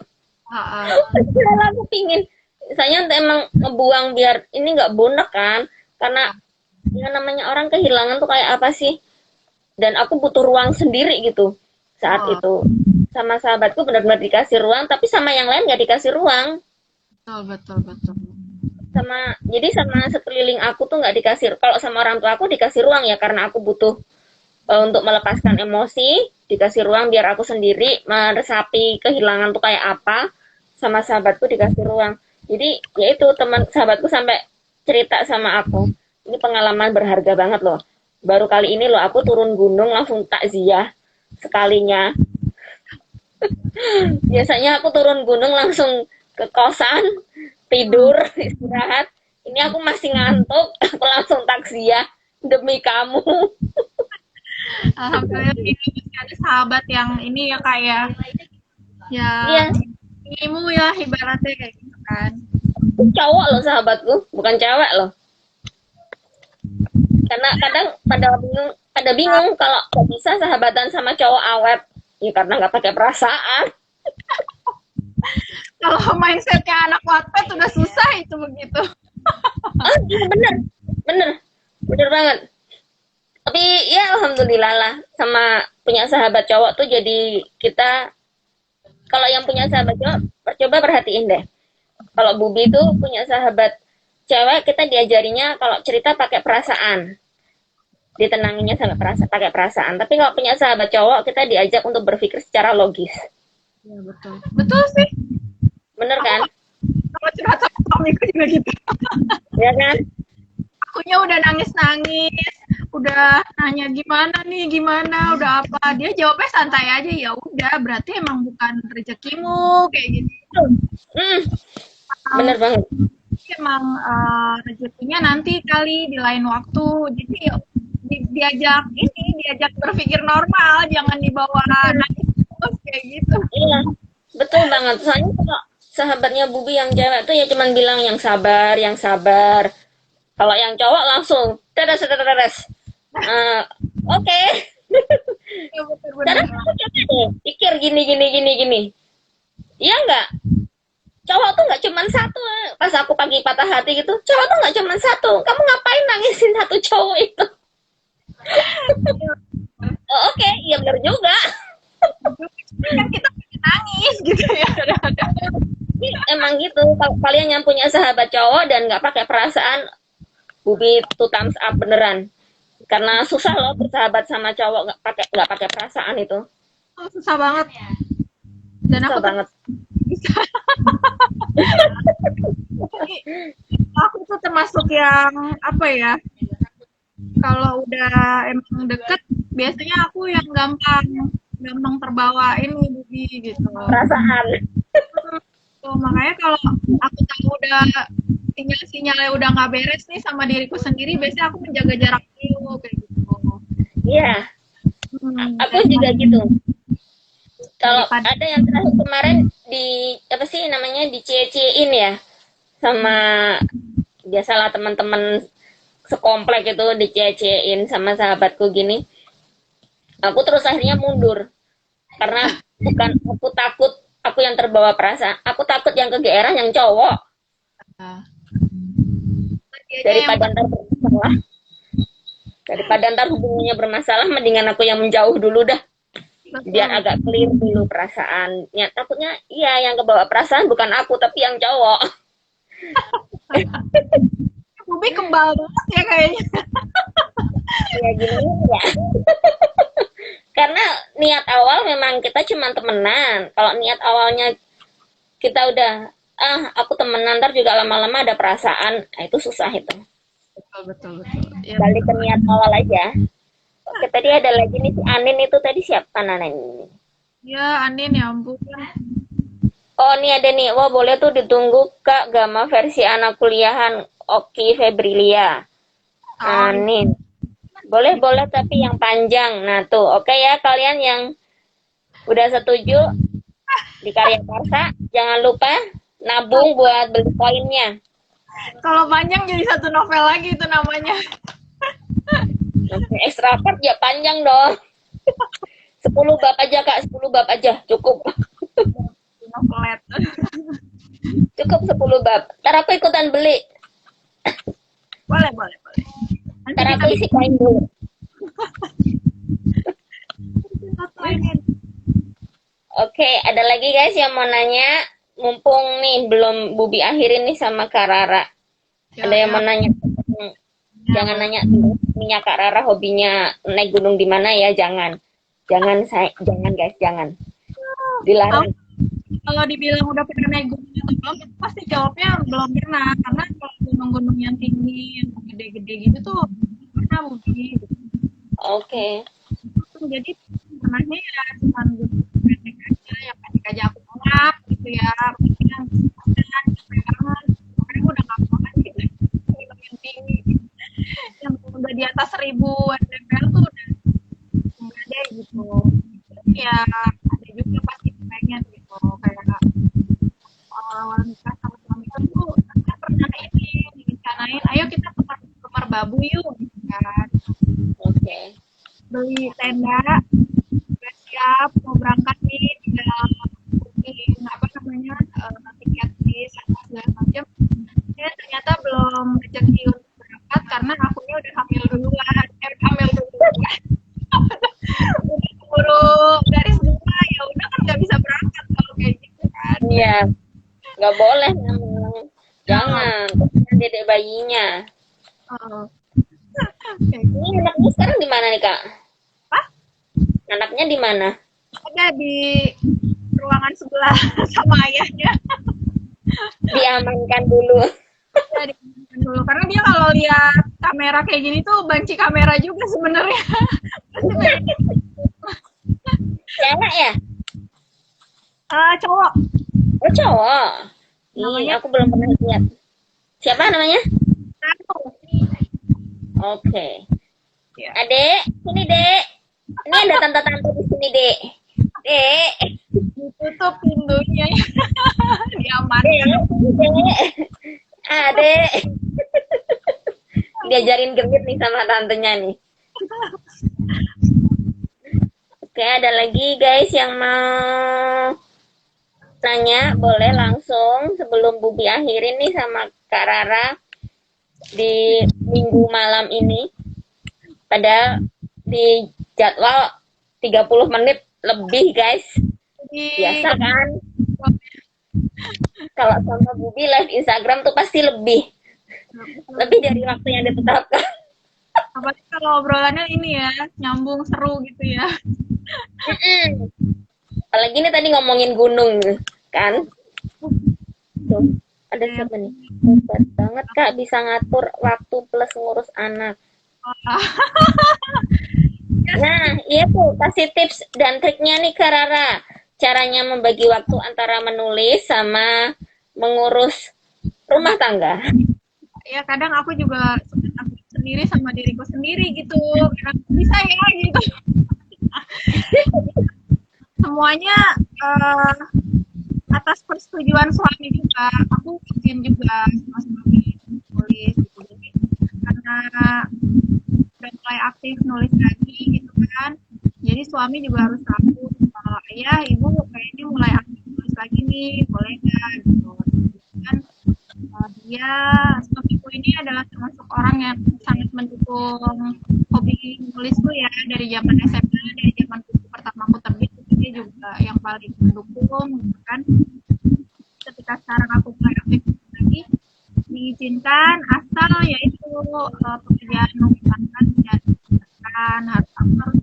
Padahal aku pingin, saya emang ngebuang biar ini nggak bunek kan. Karena yang namanya orang kehilangan tuh kayak apa sih? Dan aku butuh ruang sendiri gitu saat itu. Sama sahabatku benar-benar dikasih ruang, tapi sama yang lain nggak dikasih ruang. Betul. Jadi sama sekeliling aku tuh nggak dikasih. Kalau sama orang tua aku dikasih ruang ya karena aku butuh untuk melepaskan emosi, dikasih ruang biar aku sendiri meresapi kehilangan tuh kayak apa, sama sahabatku dikasih ruang. Jadi ya itu teman sahabatku sampai cerita sama aku, ini pengalaman berharga banget loh. Baru kali ini loh aku turun gunung langsung takziah sekalinya. Biasanya aku turun gunung langsung ke kosan, Hmm. tidur, istirahat. Ini aku masih ngantuk, aku langsung takziah demi kamu. Alhamdulillah ini masih ada sahabat yang ini ya Kak ya, yang Iya, ibu ya ibaratnya kayak gitu kan. cowok loh sahabatku, bukan cewek loh. Karena kadang pada bingung kalau kok bisa sahabatan sama cowok awet. Ya karena nggak pakai perasaan. Kalau mindsetnya anak Wattpad udah susah itu begitu. Oh iya bener, bener, bener banget. Tapi ya alhamdulillah lah sama punya sahabat cowok tuh jadi kita kalau yang punya sahabat cowok coba perhatiin deh. Kalau Bubi tuh punya sahabat cewek kita diajarinya kalau cerita pakai perasaan, ditenanginya sama pakai perasaan. Tapi kalau punya sahabat cowok kita diajak untuk berpikir secara logis. Iya betul. Betul sih. Bener Aku kan? kalau curhat sama suamiku juga gitu. Ya kan? Akunya udah nangis-nangis, udah nanya gimana nih, gimana, udah apa. Dia jawabnya santai aja, ya udah, berarti emang bukan rezekimu kayak gitu. Hmm, Um, bener banget. emang rezekinya nanti kali di lain waktu. Jadi yuk, diajak berpikir normal, jangan dibawa nangis terus kayak gitu. Iya, betul banget. Soalnya kalau sahabatnya Bubi yang cewek tuh ya cuman bilang yang sabar, yang sabar. Kalau yang cowok langsung teres teres. Eh, Oke. Ya, Karena bener-bener. aku coba deh pikir gini gini gini gini. Iya nggak? Cowok tuh nggak cuman satu. Pas aku pagi patah hati gitu, cowok tuh nggak cuman satu. Kamu ngapain nangisin satu cowok itu? Oh, oke, iya benar juga. Kan kita pengen nangis gitu ya. Emang gitu. Kalau kalian yang punya sahabat cowok dan nggak pakai perasaan, Bubi tuh thumbs up beneran. Karena susah loh bersahabat sama cowok nggak pakai perasaan itu. Oh, susah banget. Dan Susah aku tuh banget. bisa. Aku tuh termasuk yang apa ya? Kalau udah emang deket, biasanya aku yang gampang gampang terbawa ini Bubi gitu. Perasaan. Tuh, makanya kalau aku tahu udah sinyal-sinyalnya udah nggak beres nih sama diriku sendiri, biasanya aku menjaga jarak dulu kayak gitu. Iya, aku juga Daripada, gitu. Kalau daripada ada yang terakhir kemarin di apa sih namanya dicie-ciein ya sama biasalah teman-teman sekomplek itu dicie-ciein sama sahabatku gini. Aku terus akhirnya mundur karena bukan aku takut aku yang terbawa perasaan, aku takut yang kegeeran yang cowok dianya yang daripada ntar bermasalah. Daripada ntar hubungannya bermasalah, mendingan aku yang menjauh dulu dah. Biar betul. agak clear dulu perasaannya. Takutnya iya yang kebawa perasaan bukan aku tapi yang cowok. Bubi kebal banget ya kayaknya. Ya gini ya. Karena niat awal memang kita cuma temenan. Kalau niat awalnya kita udah aku temenan ntar juga lama-lama ada perasaan, nah, itu susah itu. Betul, betul, betul. Ya, Balik ke betul. niat awal aja. Oke, tadi ada lagi nih si Anin itu tadi siapa Nanen ini? Ya, Anin ya ampun. Oh, ini ada nih. Wah, boleh tuh ditunggu Kak Gama versi anak kuliahan Oki Febrilia. Oh, Anin. Boleh, boleh tapi yang panjang. Nah, tuh. Oke ya kalian yang udah setuju di Karya Karsa, jangan lupa nabung buat beli koinnya. kalau panjang jadi satu novel lagi itu namanya. Extravert ya panjang dong. 10 bab aja Kak, 10 bab aja. Cukup. Novelet. Cukup 10 bab. Ntar aku ikutan beli. Boleh, boleh, boleh. Nanti Ntar kita aku isi koin dulu. bikin satu ini. Oke, ada lagi guys yang mau nanya. Mumpung nih belum Bubi akhirin nih sama Karara. Ya, Ada yang ya. mau nanya Ya, Jangan boleh. nanya punya Kak Rara hobinya naik gunung di mana ya, jangan. Jangan guys, jangan. Tahu Dilarang. kalau dibilang udah pernah naik gunung atau belum, itu pasti jawabnya belum pernah. Karena kalau gunung-gunung yang tinggi, yang gede-gede gitu tuh pernah Budi. Oke. Jadi pernahnya ya cuma gunung pendek aja, yang pendek aja aku nolak gitu ya. Maksudnya yang capek banget, makanya udah gak mau lagi gitu. Gunung yang tinggi, yang udah di atas 1000 mdpl tuh udah enggak deh gitu. Tapi ya ada juga pasti pengen gitu kayak awal-awal nikah sama suami kan tuh kita pernah ini direncanain ayo kita ke Merbabu yuk gitu kan, Oke. beli tenda udah siap mau berangkat nih tinggal booking apa namanya tiket bis apa segala macam ya ternyata belum rezeki untuk berangkat karena akunya udah hamil duluan hamil duluan udah keburu garis dua ya udah kan nggak bisa berangkat kalau kayak gitu kan. Iya, nggak boleh memang. Nah, Jangan. Kasihan dedek bayinya. oh, kayak Ini gitu. anaknya sekarang di mana nih, Kak? Apa? Anaknya di mana? Ada di ruangan sebelah sama ayahnya. Diamankan dulu. Ya, diamankan dulu. Karena dia kalau lihat kamera kayak gini tuh banci kamera juga sebenarnya. Pasti pengen Cewek ya? cowok Oh, cowok. Ih, namanya aku belum pernah lihat. Siapa namanya? Nano. Oke. Ya. Adek, sini, Dek. Ini ada tante-tante di sini, Dek. Dek. Ditutup pintunya diamankan. Dek, sini, Dek. Adek. Diajarin genit nih sama tantenya nih. Oke, ada lagi guys yang mau nanya, boleh langsung sebelum Bubi akhirin nih sama Kak Rara di minggu malam ini. Padahal di jadwal 30 menit lebih guys. Biasa Jadi kan? Kalau sama Bubi live Instagram tuh pasti lebih. Lebih dari waktu yang ditetapkan. apalagi kalau obrolannya ini ya nyambung seru gitu ya. Apalagi ini tadi ngomongin gunung kan. Tuh, ada Ya. siapa nih? Hebat banget Kak bisa ngatur waktu plus ngurus anak. Nah, iya tuh kasih tips dan triknya nih Kak Rara. Caranya membagi waktu antara menulis sama mengurus rumah tangga. Ya kadang aku juga suka takut sendiri sama diriku sendiri gitu. Kenapa bisa ya gitu. Semuanya eh, atas persetujuan suami juga. Aku izin juga sama suami nulis gitu. Jadi karena udah mulai aktif nulis lagi gitu kan. Jadi suami juga harus tahu kalau ayah ibu kayaknya mulai aktif nulis lagi nih, boleh nggak gitu. Kan dia suamiku ini adalah termasuk orang yang sangat mendukung hobi nulisku ya dari zaman SMA, dari zaman buku pertamaku terbit itu dia juga yang paling mendukung gitu kan. Ketika sekarang aku mulai aktif lagi diizinkan asal yaitu pekerjaan rumah tangga tidak dilakukan harus aku harus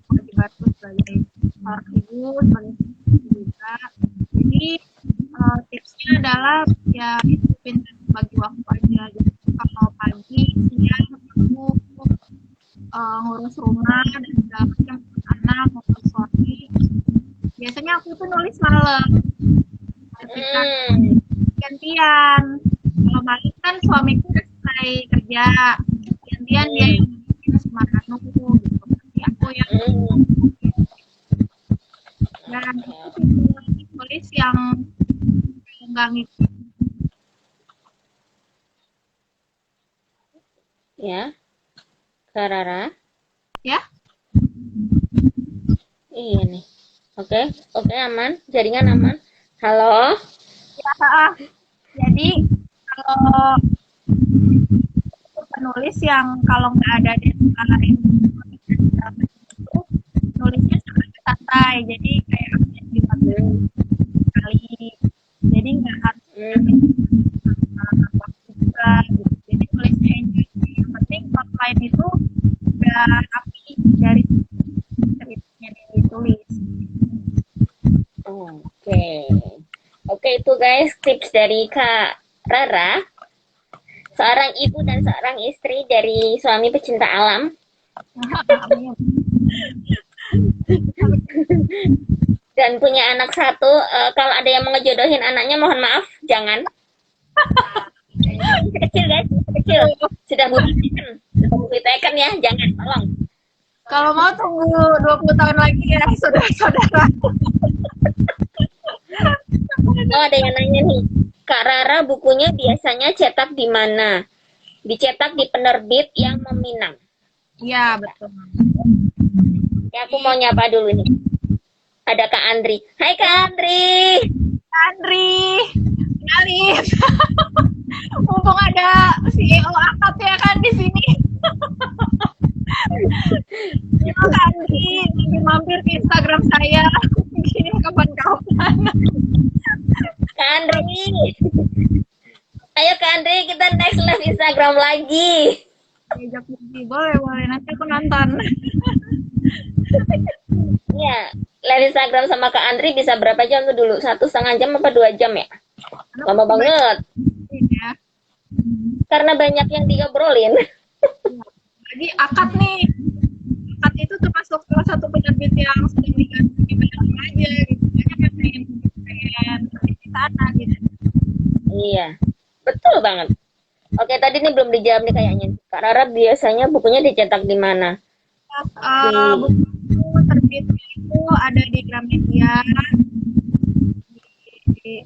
kewajibanku sebagai seorang ibu sebagai istri juga. Jadi tipsnya adalah ya itu pintar bagi waktu aja. Jadi kalau pagi siang kamu ngurus rumah dan segala macam ngurus anak ngurus suami. Biasanya aku tuh nulis malam ketika gantian. Kalau malam kan suamiku udah selesai kerja, gantian dia yang nulis sama anu gitu. Nanti aku yang dan itu tulis yang nggak ngikut Ya, Kak Rara. ya. Iya nih. Oke, oke aman. Jaringan aman. Halo. Ya, jadi kalau penulis yang kalau nggak ada deadline itu nulisnya sangat santai jadi kayak 15 kali jadi nggak harus waktu juga gitu. Jadi nulisnya enjoy yang penting desain itu udah rapi dari ceritanya yang ditulis. Oke. Oke, itu guys tips dari Kak Rara, seorang ibu dan seorang istri dari suami pecinta alam. Dan punya anak satu. Kalau ada yang mau ngejodohin anaknya, mohon maaf, jangan. Kecil guys, kecil. Sudah bukti teken ya, jangan, tolong. Kalau mau tunggu 20 tahun lagi ya, saudara-saudara. Oh, ada yang nanya nih, Kak Rara bukunya biasanya cetak di mana? Dicetak di penerbit yang meminang. Iya, betul. Ya, aku mau nyapa dulu nih. Ada Kak Andri. Hai Kak Andri. Andri, kenalin. Mumpung ada CEO akad ya kan di sini. Halo Kak Andri, nanti mampir ke Instagram saya. Kirim kapan-kapan. Kak Andri. Ayo Kak Andri, kita next live Instagram lagi. Diajak pergi, boleh. Nanti aku nonton. Iya, live Instagram sama Kak Andri bisa berapa jam tuh dulu? 1,5 jam apa 2 jam ya? Lama banget. Ya. Karena banyak yang diobrolin. Jadi akad nih. Akad itu termasuk salah satu penerbit yang sedang diganti banyak aja gitu. Banyak yang pengen di sana gitu. Iya, betul banget. Oke, tadi nih belum dijawab nih kayaknya. Kak Rara biasanya bukunya dicetak di mana? Buku terbitnya itu ada di Gramedia, di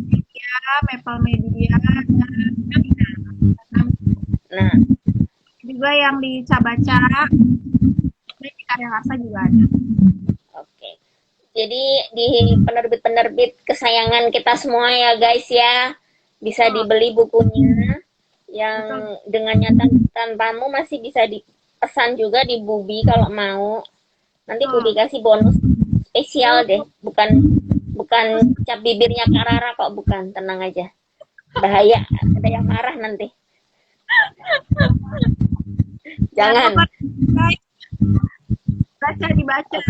Media, Maple Media, dan Nah, juga yang di Cabaca, dan di Karya Rasa juga ada. oke. Jadi di penerbit-penerbit kesayangan kita semua ya guys ya, bisa dibeli bukunya. Yang dengannya tanpamu masih bisa dipesan juga di Bubi kalau mau. Nanti Bubi kasih bonus spesial deh, bukan cap bibirnya Kak Rara kok, bukan, tenang aja. Bahaya, ada yang marah nanti. Jangan. Dibaca.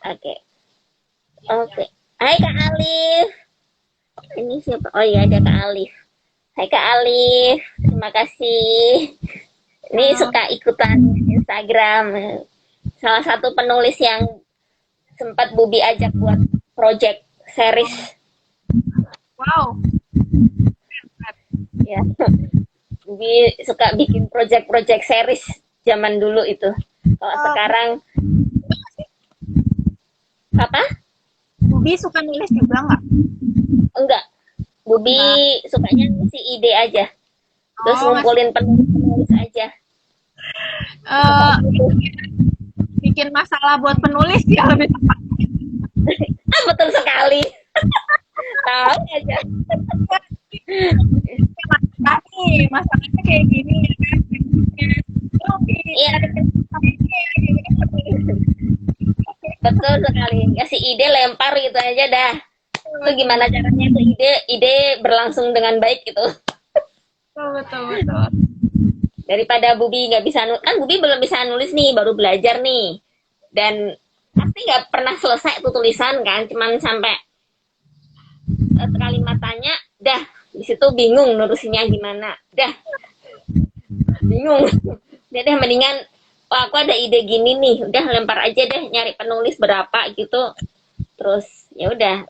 Oke. Hai Kak Alif. Ini siapa? Oh iya, ada Kak Alif. Hai Kak Alif, terima kasih. Ini suka ikutan Instagram. Salah satu penulis yang sempat Bubi ajak buat project series. Wow. Ya. Bubi suka bikin project series zaman dulu itu. Kalau sekarang apa? Bubi suka nulis juga nggak? Enggak. Bubi sukanya ngisi ide aja. Terus ngumpulin penulis aja. Bikin masalah buat penulis ya lebih tepat. Betul sekali. Tahu aja. Masalahnya kayak gini ya kan. Iya. Betul sekali. Kasih ide lempar gitu aja dah. Itu gimana caranya itu ide berlangsung dengan baik gitu. Betul. Daripada Bubi nggak bisa kan Bubi belum bisa nulis nih, baru belajar nih, dan pasti nggak pernah selesai tuh tulisan kan, cuman sampai kalimat tanya dah di situ bingung nurusinnya gimana, dah bingung. Jadi mendingan aku ada ide gini nih, udah lempar aja deh, nyari penulis berapa gitu, terus ya udah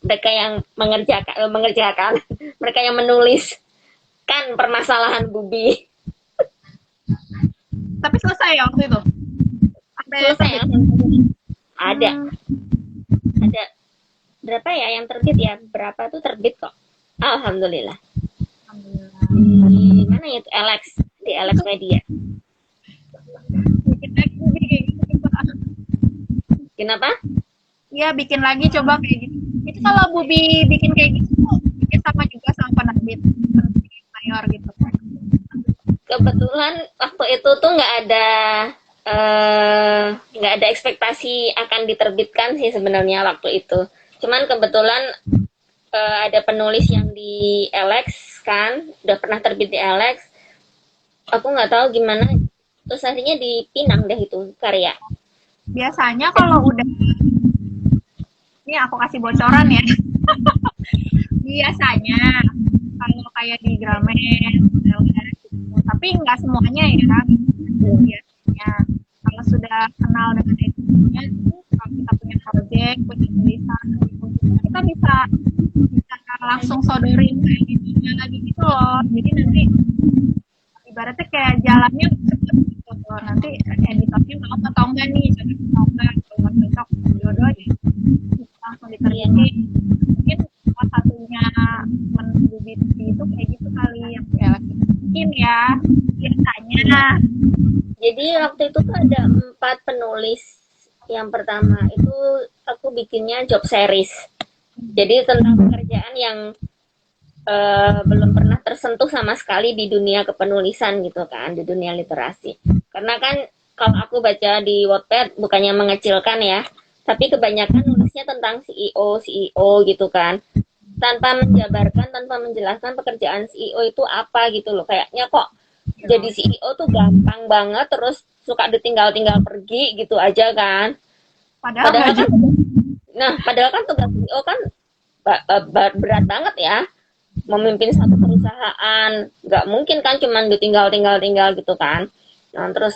mereka yang mengerjakan mereka yang menulis kan permasalahan Bubi. Tapi selesai ya waktu itu. Selesai ya. Ada berapa ya yang terbit ya? Berapa tuh terbit kok? Alhamdulillah. Di mana itu? Di Alex Media. Bikin lagi Bubi kayak gitu coba. Kenapa? Iya bikin lagi coba kayak gitu. Itu kalau Bubi bikin kayak gitu, bikin sama juga sama penerbit mayor gitu. Kebetulan waktu itu tuh nggak ada ekspektasi akan diterbitkan sih sebenarnya waktu itu. Cuman kebetulan ada penulis yang di Alex kan, udah pernah terbit di Alex. Aku nggak tahu gimana. Terus akhirnya dipinang deh itu karya. Biasanya kalau udah, ini aku kasih bocoran ya. Biasanya kalau kayak di Gramet, gitu. Tapi nggak semuanya ya. Biasanya kalau sudah kenal dengan editornya itu, kalau kita punya project, punya tulisan, gitu, kita bisa bisa langsung sodorin kayak gini lagi gitu loh. Jadi nanti ibaratnya kayak jalannya cepet gitu loh. Nanti editornya mau atau enggak nih, cocok atau enggak, kalau nggak cocok jodoh ya langsung Iya. diterbitin. Mungkin salah satunya menunggu itu kayak gitu kali yang kayak mungkin ya biasanya. Jadi waktu itu tuh ada 4 penulis. Yang pertama itu aku bikinnya job series. Jadi tentang pekerjaan yang belum pernah tersentuh sama sekali di dunia kepenulisan gitu kan, di dunia literasi. Karena kan kalau aku baca di Wattpad bukannya mengecilkan ya, tapi kebanyakan nulisnya tentang CEO gitu kan, tanpa menjabarkan, tanpa menjelaskan pekerjaan CEO itu apa gitu loh. Kayaknya kok jadi CEO tuh gampang banget, terus suka ditinggal-tinggal pergi gitu aja kan. Padahal Padahal nggak kan, juga. padahal kan tugas CEO kan berat banget ya, memimpin satu perusahaan. Nggak mungkin kan cuman ditinggal-tinggal gitu kan. Nah terus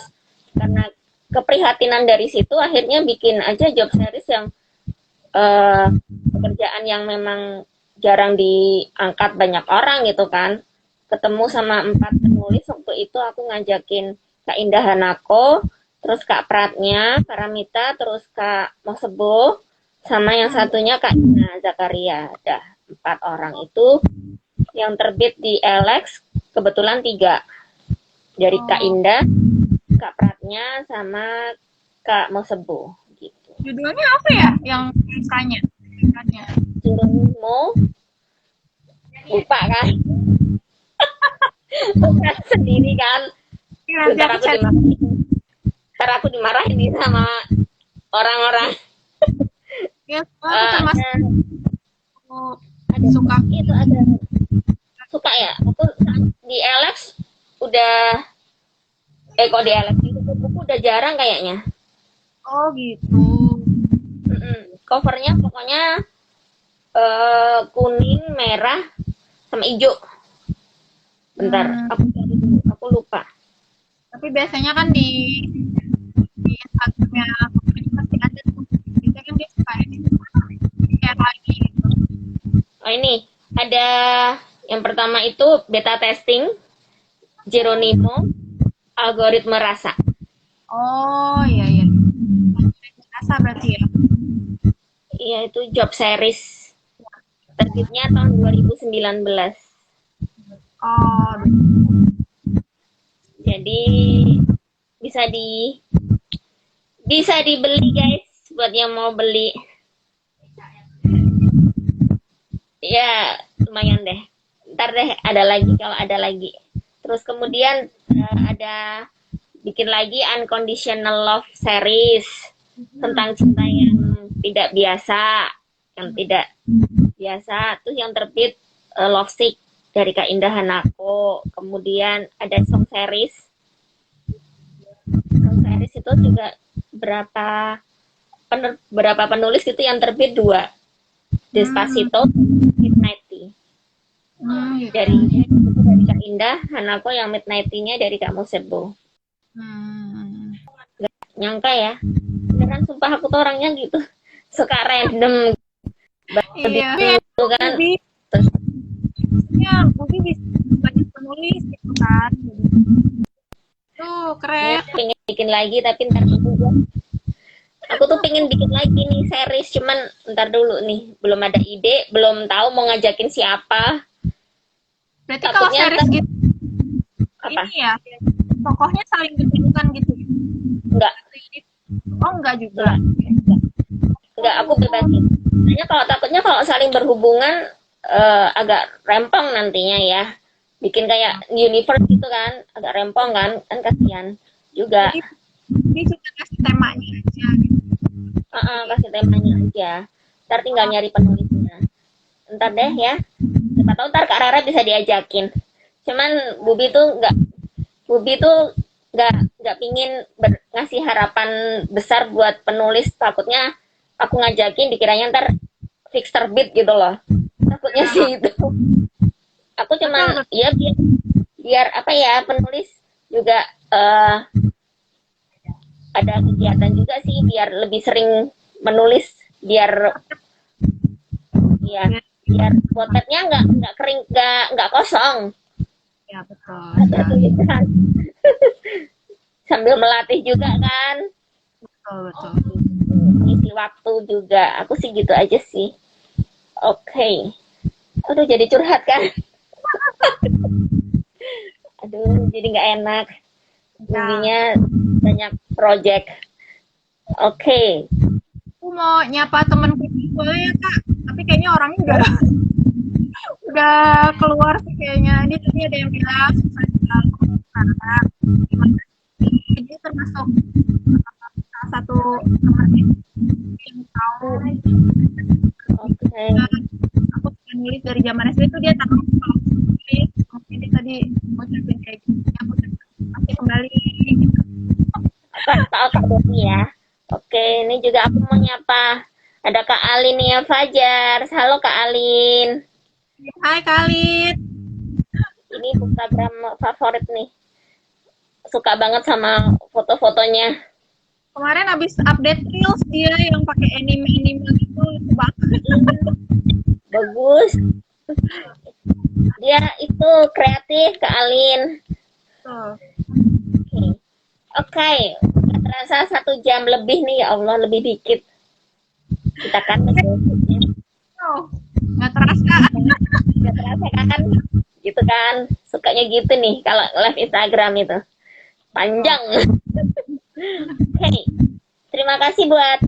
karena keprihatinan dari situ akhirnya bikin aja job series yang eh, pekerjaan yang memang jarang diangkat banyak orang gitu kan. Ketemu sama 4 penulis waktu itu, aku ngajakin Kak Indah Hanako, terus Kak Pratnya Paramita, terus Kak Mosebo, sama yang satunya Kak Ina Zakaria. Dah 4 orang itu yang terbit di Alex, kebetulan 3 dari Kak Oh, Indah, Kak Pratnya, sama Kak Mosebo gitu. judulnya apa ya yang tanya? Tanya. Jeronimo, lupa kan? Bukan sendiri kan? Ini nanti Ntar aku aku cari. dimarahin. Ntar aku dimarahin nih sama orang-orang. Ya, aku termasuk Ada, ada suka. itu ada suka ya. Aku di Alex udah kok di Alex itu buku udah jarang kayaknya. Oh gitu. Covernya pokoknya kuning, merah, sama hijau. Bentar, Hmm, aku cari dulu. Aku lupa. tapi biasanya kan di Instagramnya pokoknya pasti ada tuh. Biasanya kan dia suka edit share lagi gitu. Oh ini ada yang pertama itu beta testing, Jeronimo, algoritma rasa. Oh iya iya. Rasa berarti ya. Iya itu job series. Terbitnya tahun 2019. Oh, Jadi bisa bisa dibeli guys buat yang mau beli. Ya lumayan deh. Ntar deh ada lagi kalau ada lagi. Terus kemudian ada bikin lagi Unconditional Love series tentang cinta yang tidak biasa, yang tidak biasa. Terus yang terbit Love Sick dari Kak Indah Hanako. Kemudian ada song series. Song series itu juga berapa penulis itu yang terbit 2. hmm, Despacito, Midnight Tea. gitu. Dari Kak Indah, Hanako yang Midnight Tea-nya dari Kak Mosebo. Hmm. Nyangka ya. Beneran sumpah aku tuh orangnya gitu. Suka random Iya. gitu kan. Bubi, Terus ya Bubi bisa banyak penulis gitu kan. Tuh ya keren. pengen bikin lagi tapi ntar dulu. Aku tuh pengen bikin lagi nih series, cuman ntar dulu nih. Belum ada ide, belum tahu mau ngajakin siapa. Berarti kalau Takutnya series ntar gitu apa? ini ya, tokohnya saling berhubungan gitu. Enggak, Oh enggak juga. enggak aku bebasin. Hanya kalau takutnya kalau saling berhubungan agak rempong nantinya ya. Bikin kayak universe gitu kan, agak rempong kan kasihan juga. Jadi dia cuma kasih temanya aja. Kasih temanya aja. Ntar tinggal nyari penulisnya. Ntar deh ya. Siapa tahu ntar Kak Rara bisa diajakin. Cuman Bubi tuh nggak Bubi tuh nggak pingin ngasih harapan besar buat penulis, takutnya aku ngajakin dikiranya ntar fix terbit gitu loh, takutnya Ya, sih itu. Aku betul, cuman betul. ya biar apa ya, penulis juga eh, ada kegiatan juga sih biar lebih sering menulis, biar ya Ya, biar potretnya nggak kering, nggak kosong, ya, betul ada sekali. tulisan sambil melatih juga kan. Betul, betul. Isi waktu juga, aku sih gitu aja sih. Oke, okay. Aduh jadi curhat kan, aduh jadi nggak enak, Ya, intinya banyak project. Oke, okay. aku mau nyapa temen kita boleh ya Kak? Tapi kayaknya orangnya udah keluar sih kayaknya. Ini tadi ada yang bilang sukses selalu Kak. Gimana sih? Dia termasuk salah satu teman yang tahu Oke, okay. aku suka nulis dari zaman SD itu dia tahu kalau aku nulis. Mungkin dia tadi ngucapin kayak gitu. Aku pasti kembali gitu. Kak Bobi ya. Oke, ini juga aku mau nyapa. Ada Kak Alin nih ya, Fajar. Halo Kak Alin. Hai Khalid. Ini Instagram favorit nih. Suka banget sama foto-fotonya. Kemarin habis update Reels dia yang pakai anime-anime gitu, lucu banget. Bagus. Dia itu kreatif, Kak Alin. Tuh. Oke. Oke. Nggak terasa 1 jam lebih nih, ya Allah, lebih dikit. Kita kan Oh, nggak terasa. nggak terasa kan? Gitu kan. Sukanya gitu nih kalau live Instagram itu. Oh, Panjang. Hey, terima kasih buat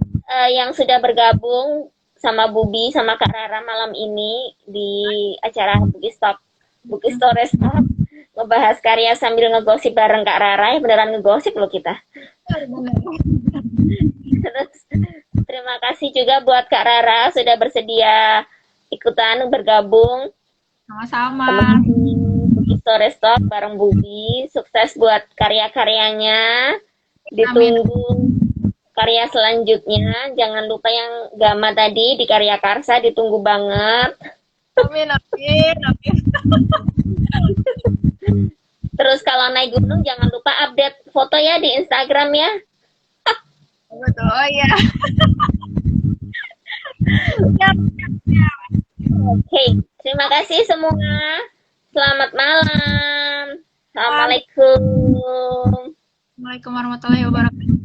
yang sudah bergabung sama Bubi sama Kak Rara malam ini di acara Buki Story Stop, ngebahas karya sambil ngegosip bareng Kak Rara, ya beneran ngegosip loh kita. benar. Terus terima kasih juga buat Kak Rara sudah bersedia ikutan bergabung Sama-sama. teman Buki Story Stop bareng Bubi. Sukses buat karya-karyanya. Amin. Ditunggu karya selanjutnya. Jangan lupa yang Gama tadi di Karya Karsa, ditunggu banget. Amin, amin, amin. Terus kalau naik gunung jangan lupa update foto ya di Instagram ya. Betul. Oh iya. Siap, siap, siap. Oke, terima kasih semua. Selamat malam. Assalamualaikum Assalamualaikum. warahmatullahi wabarakatuh.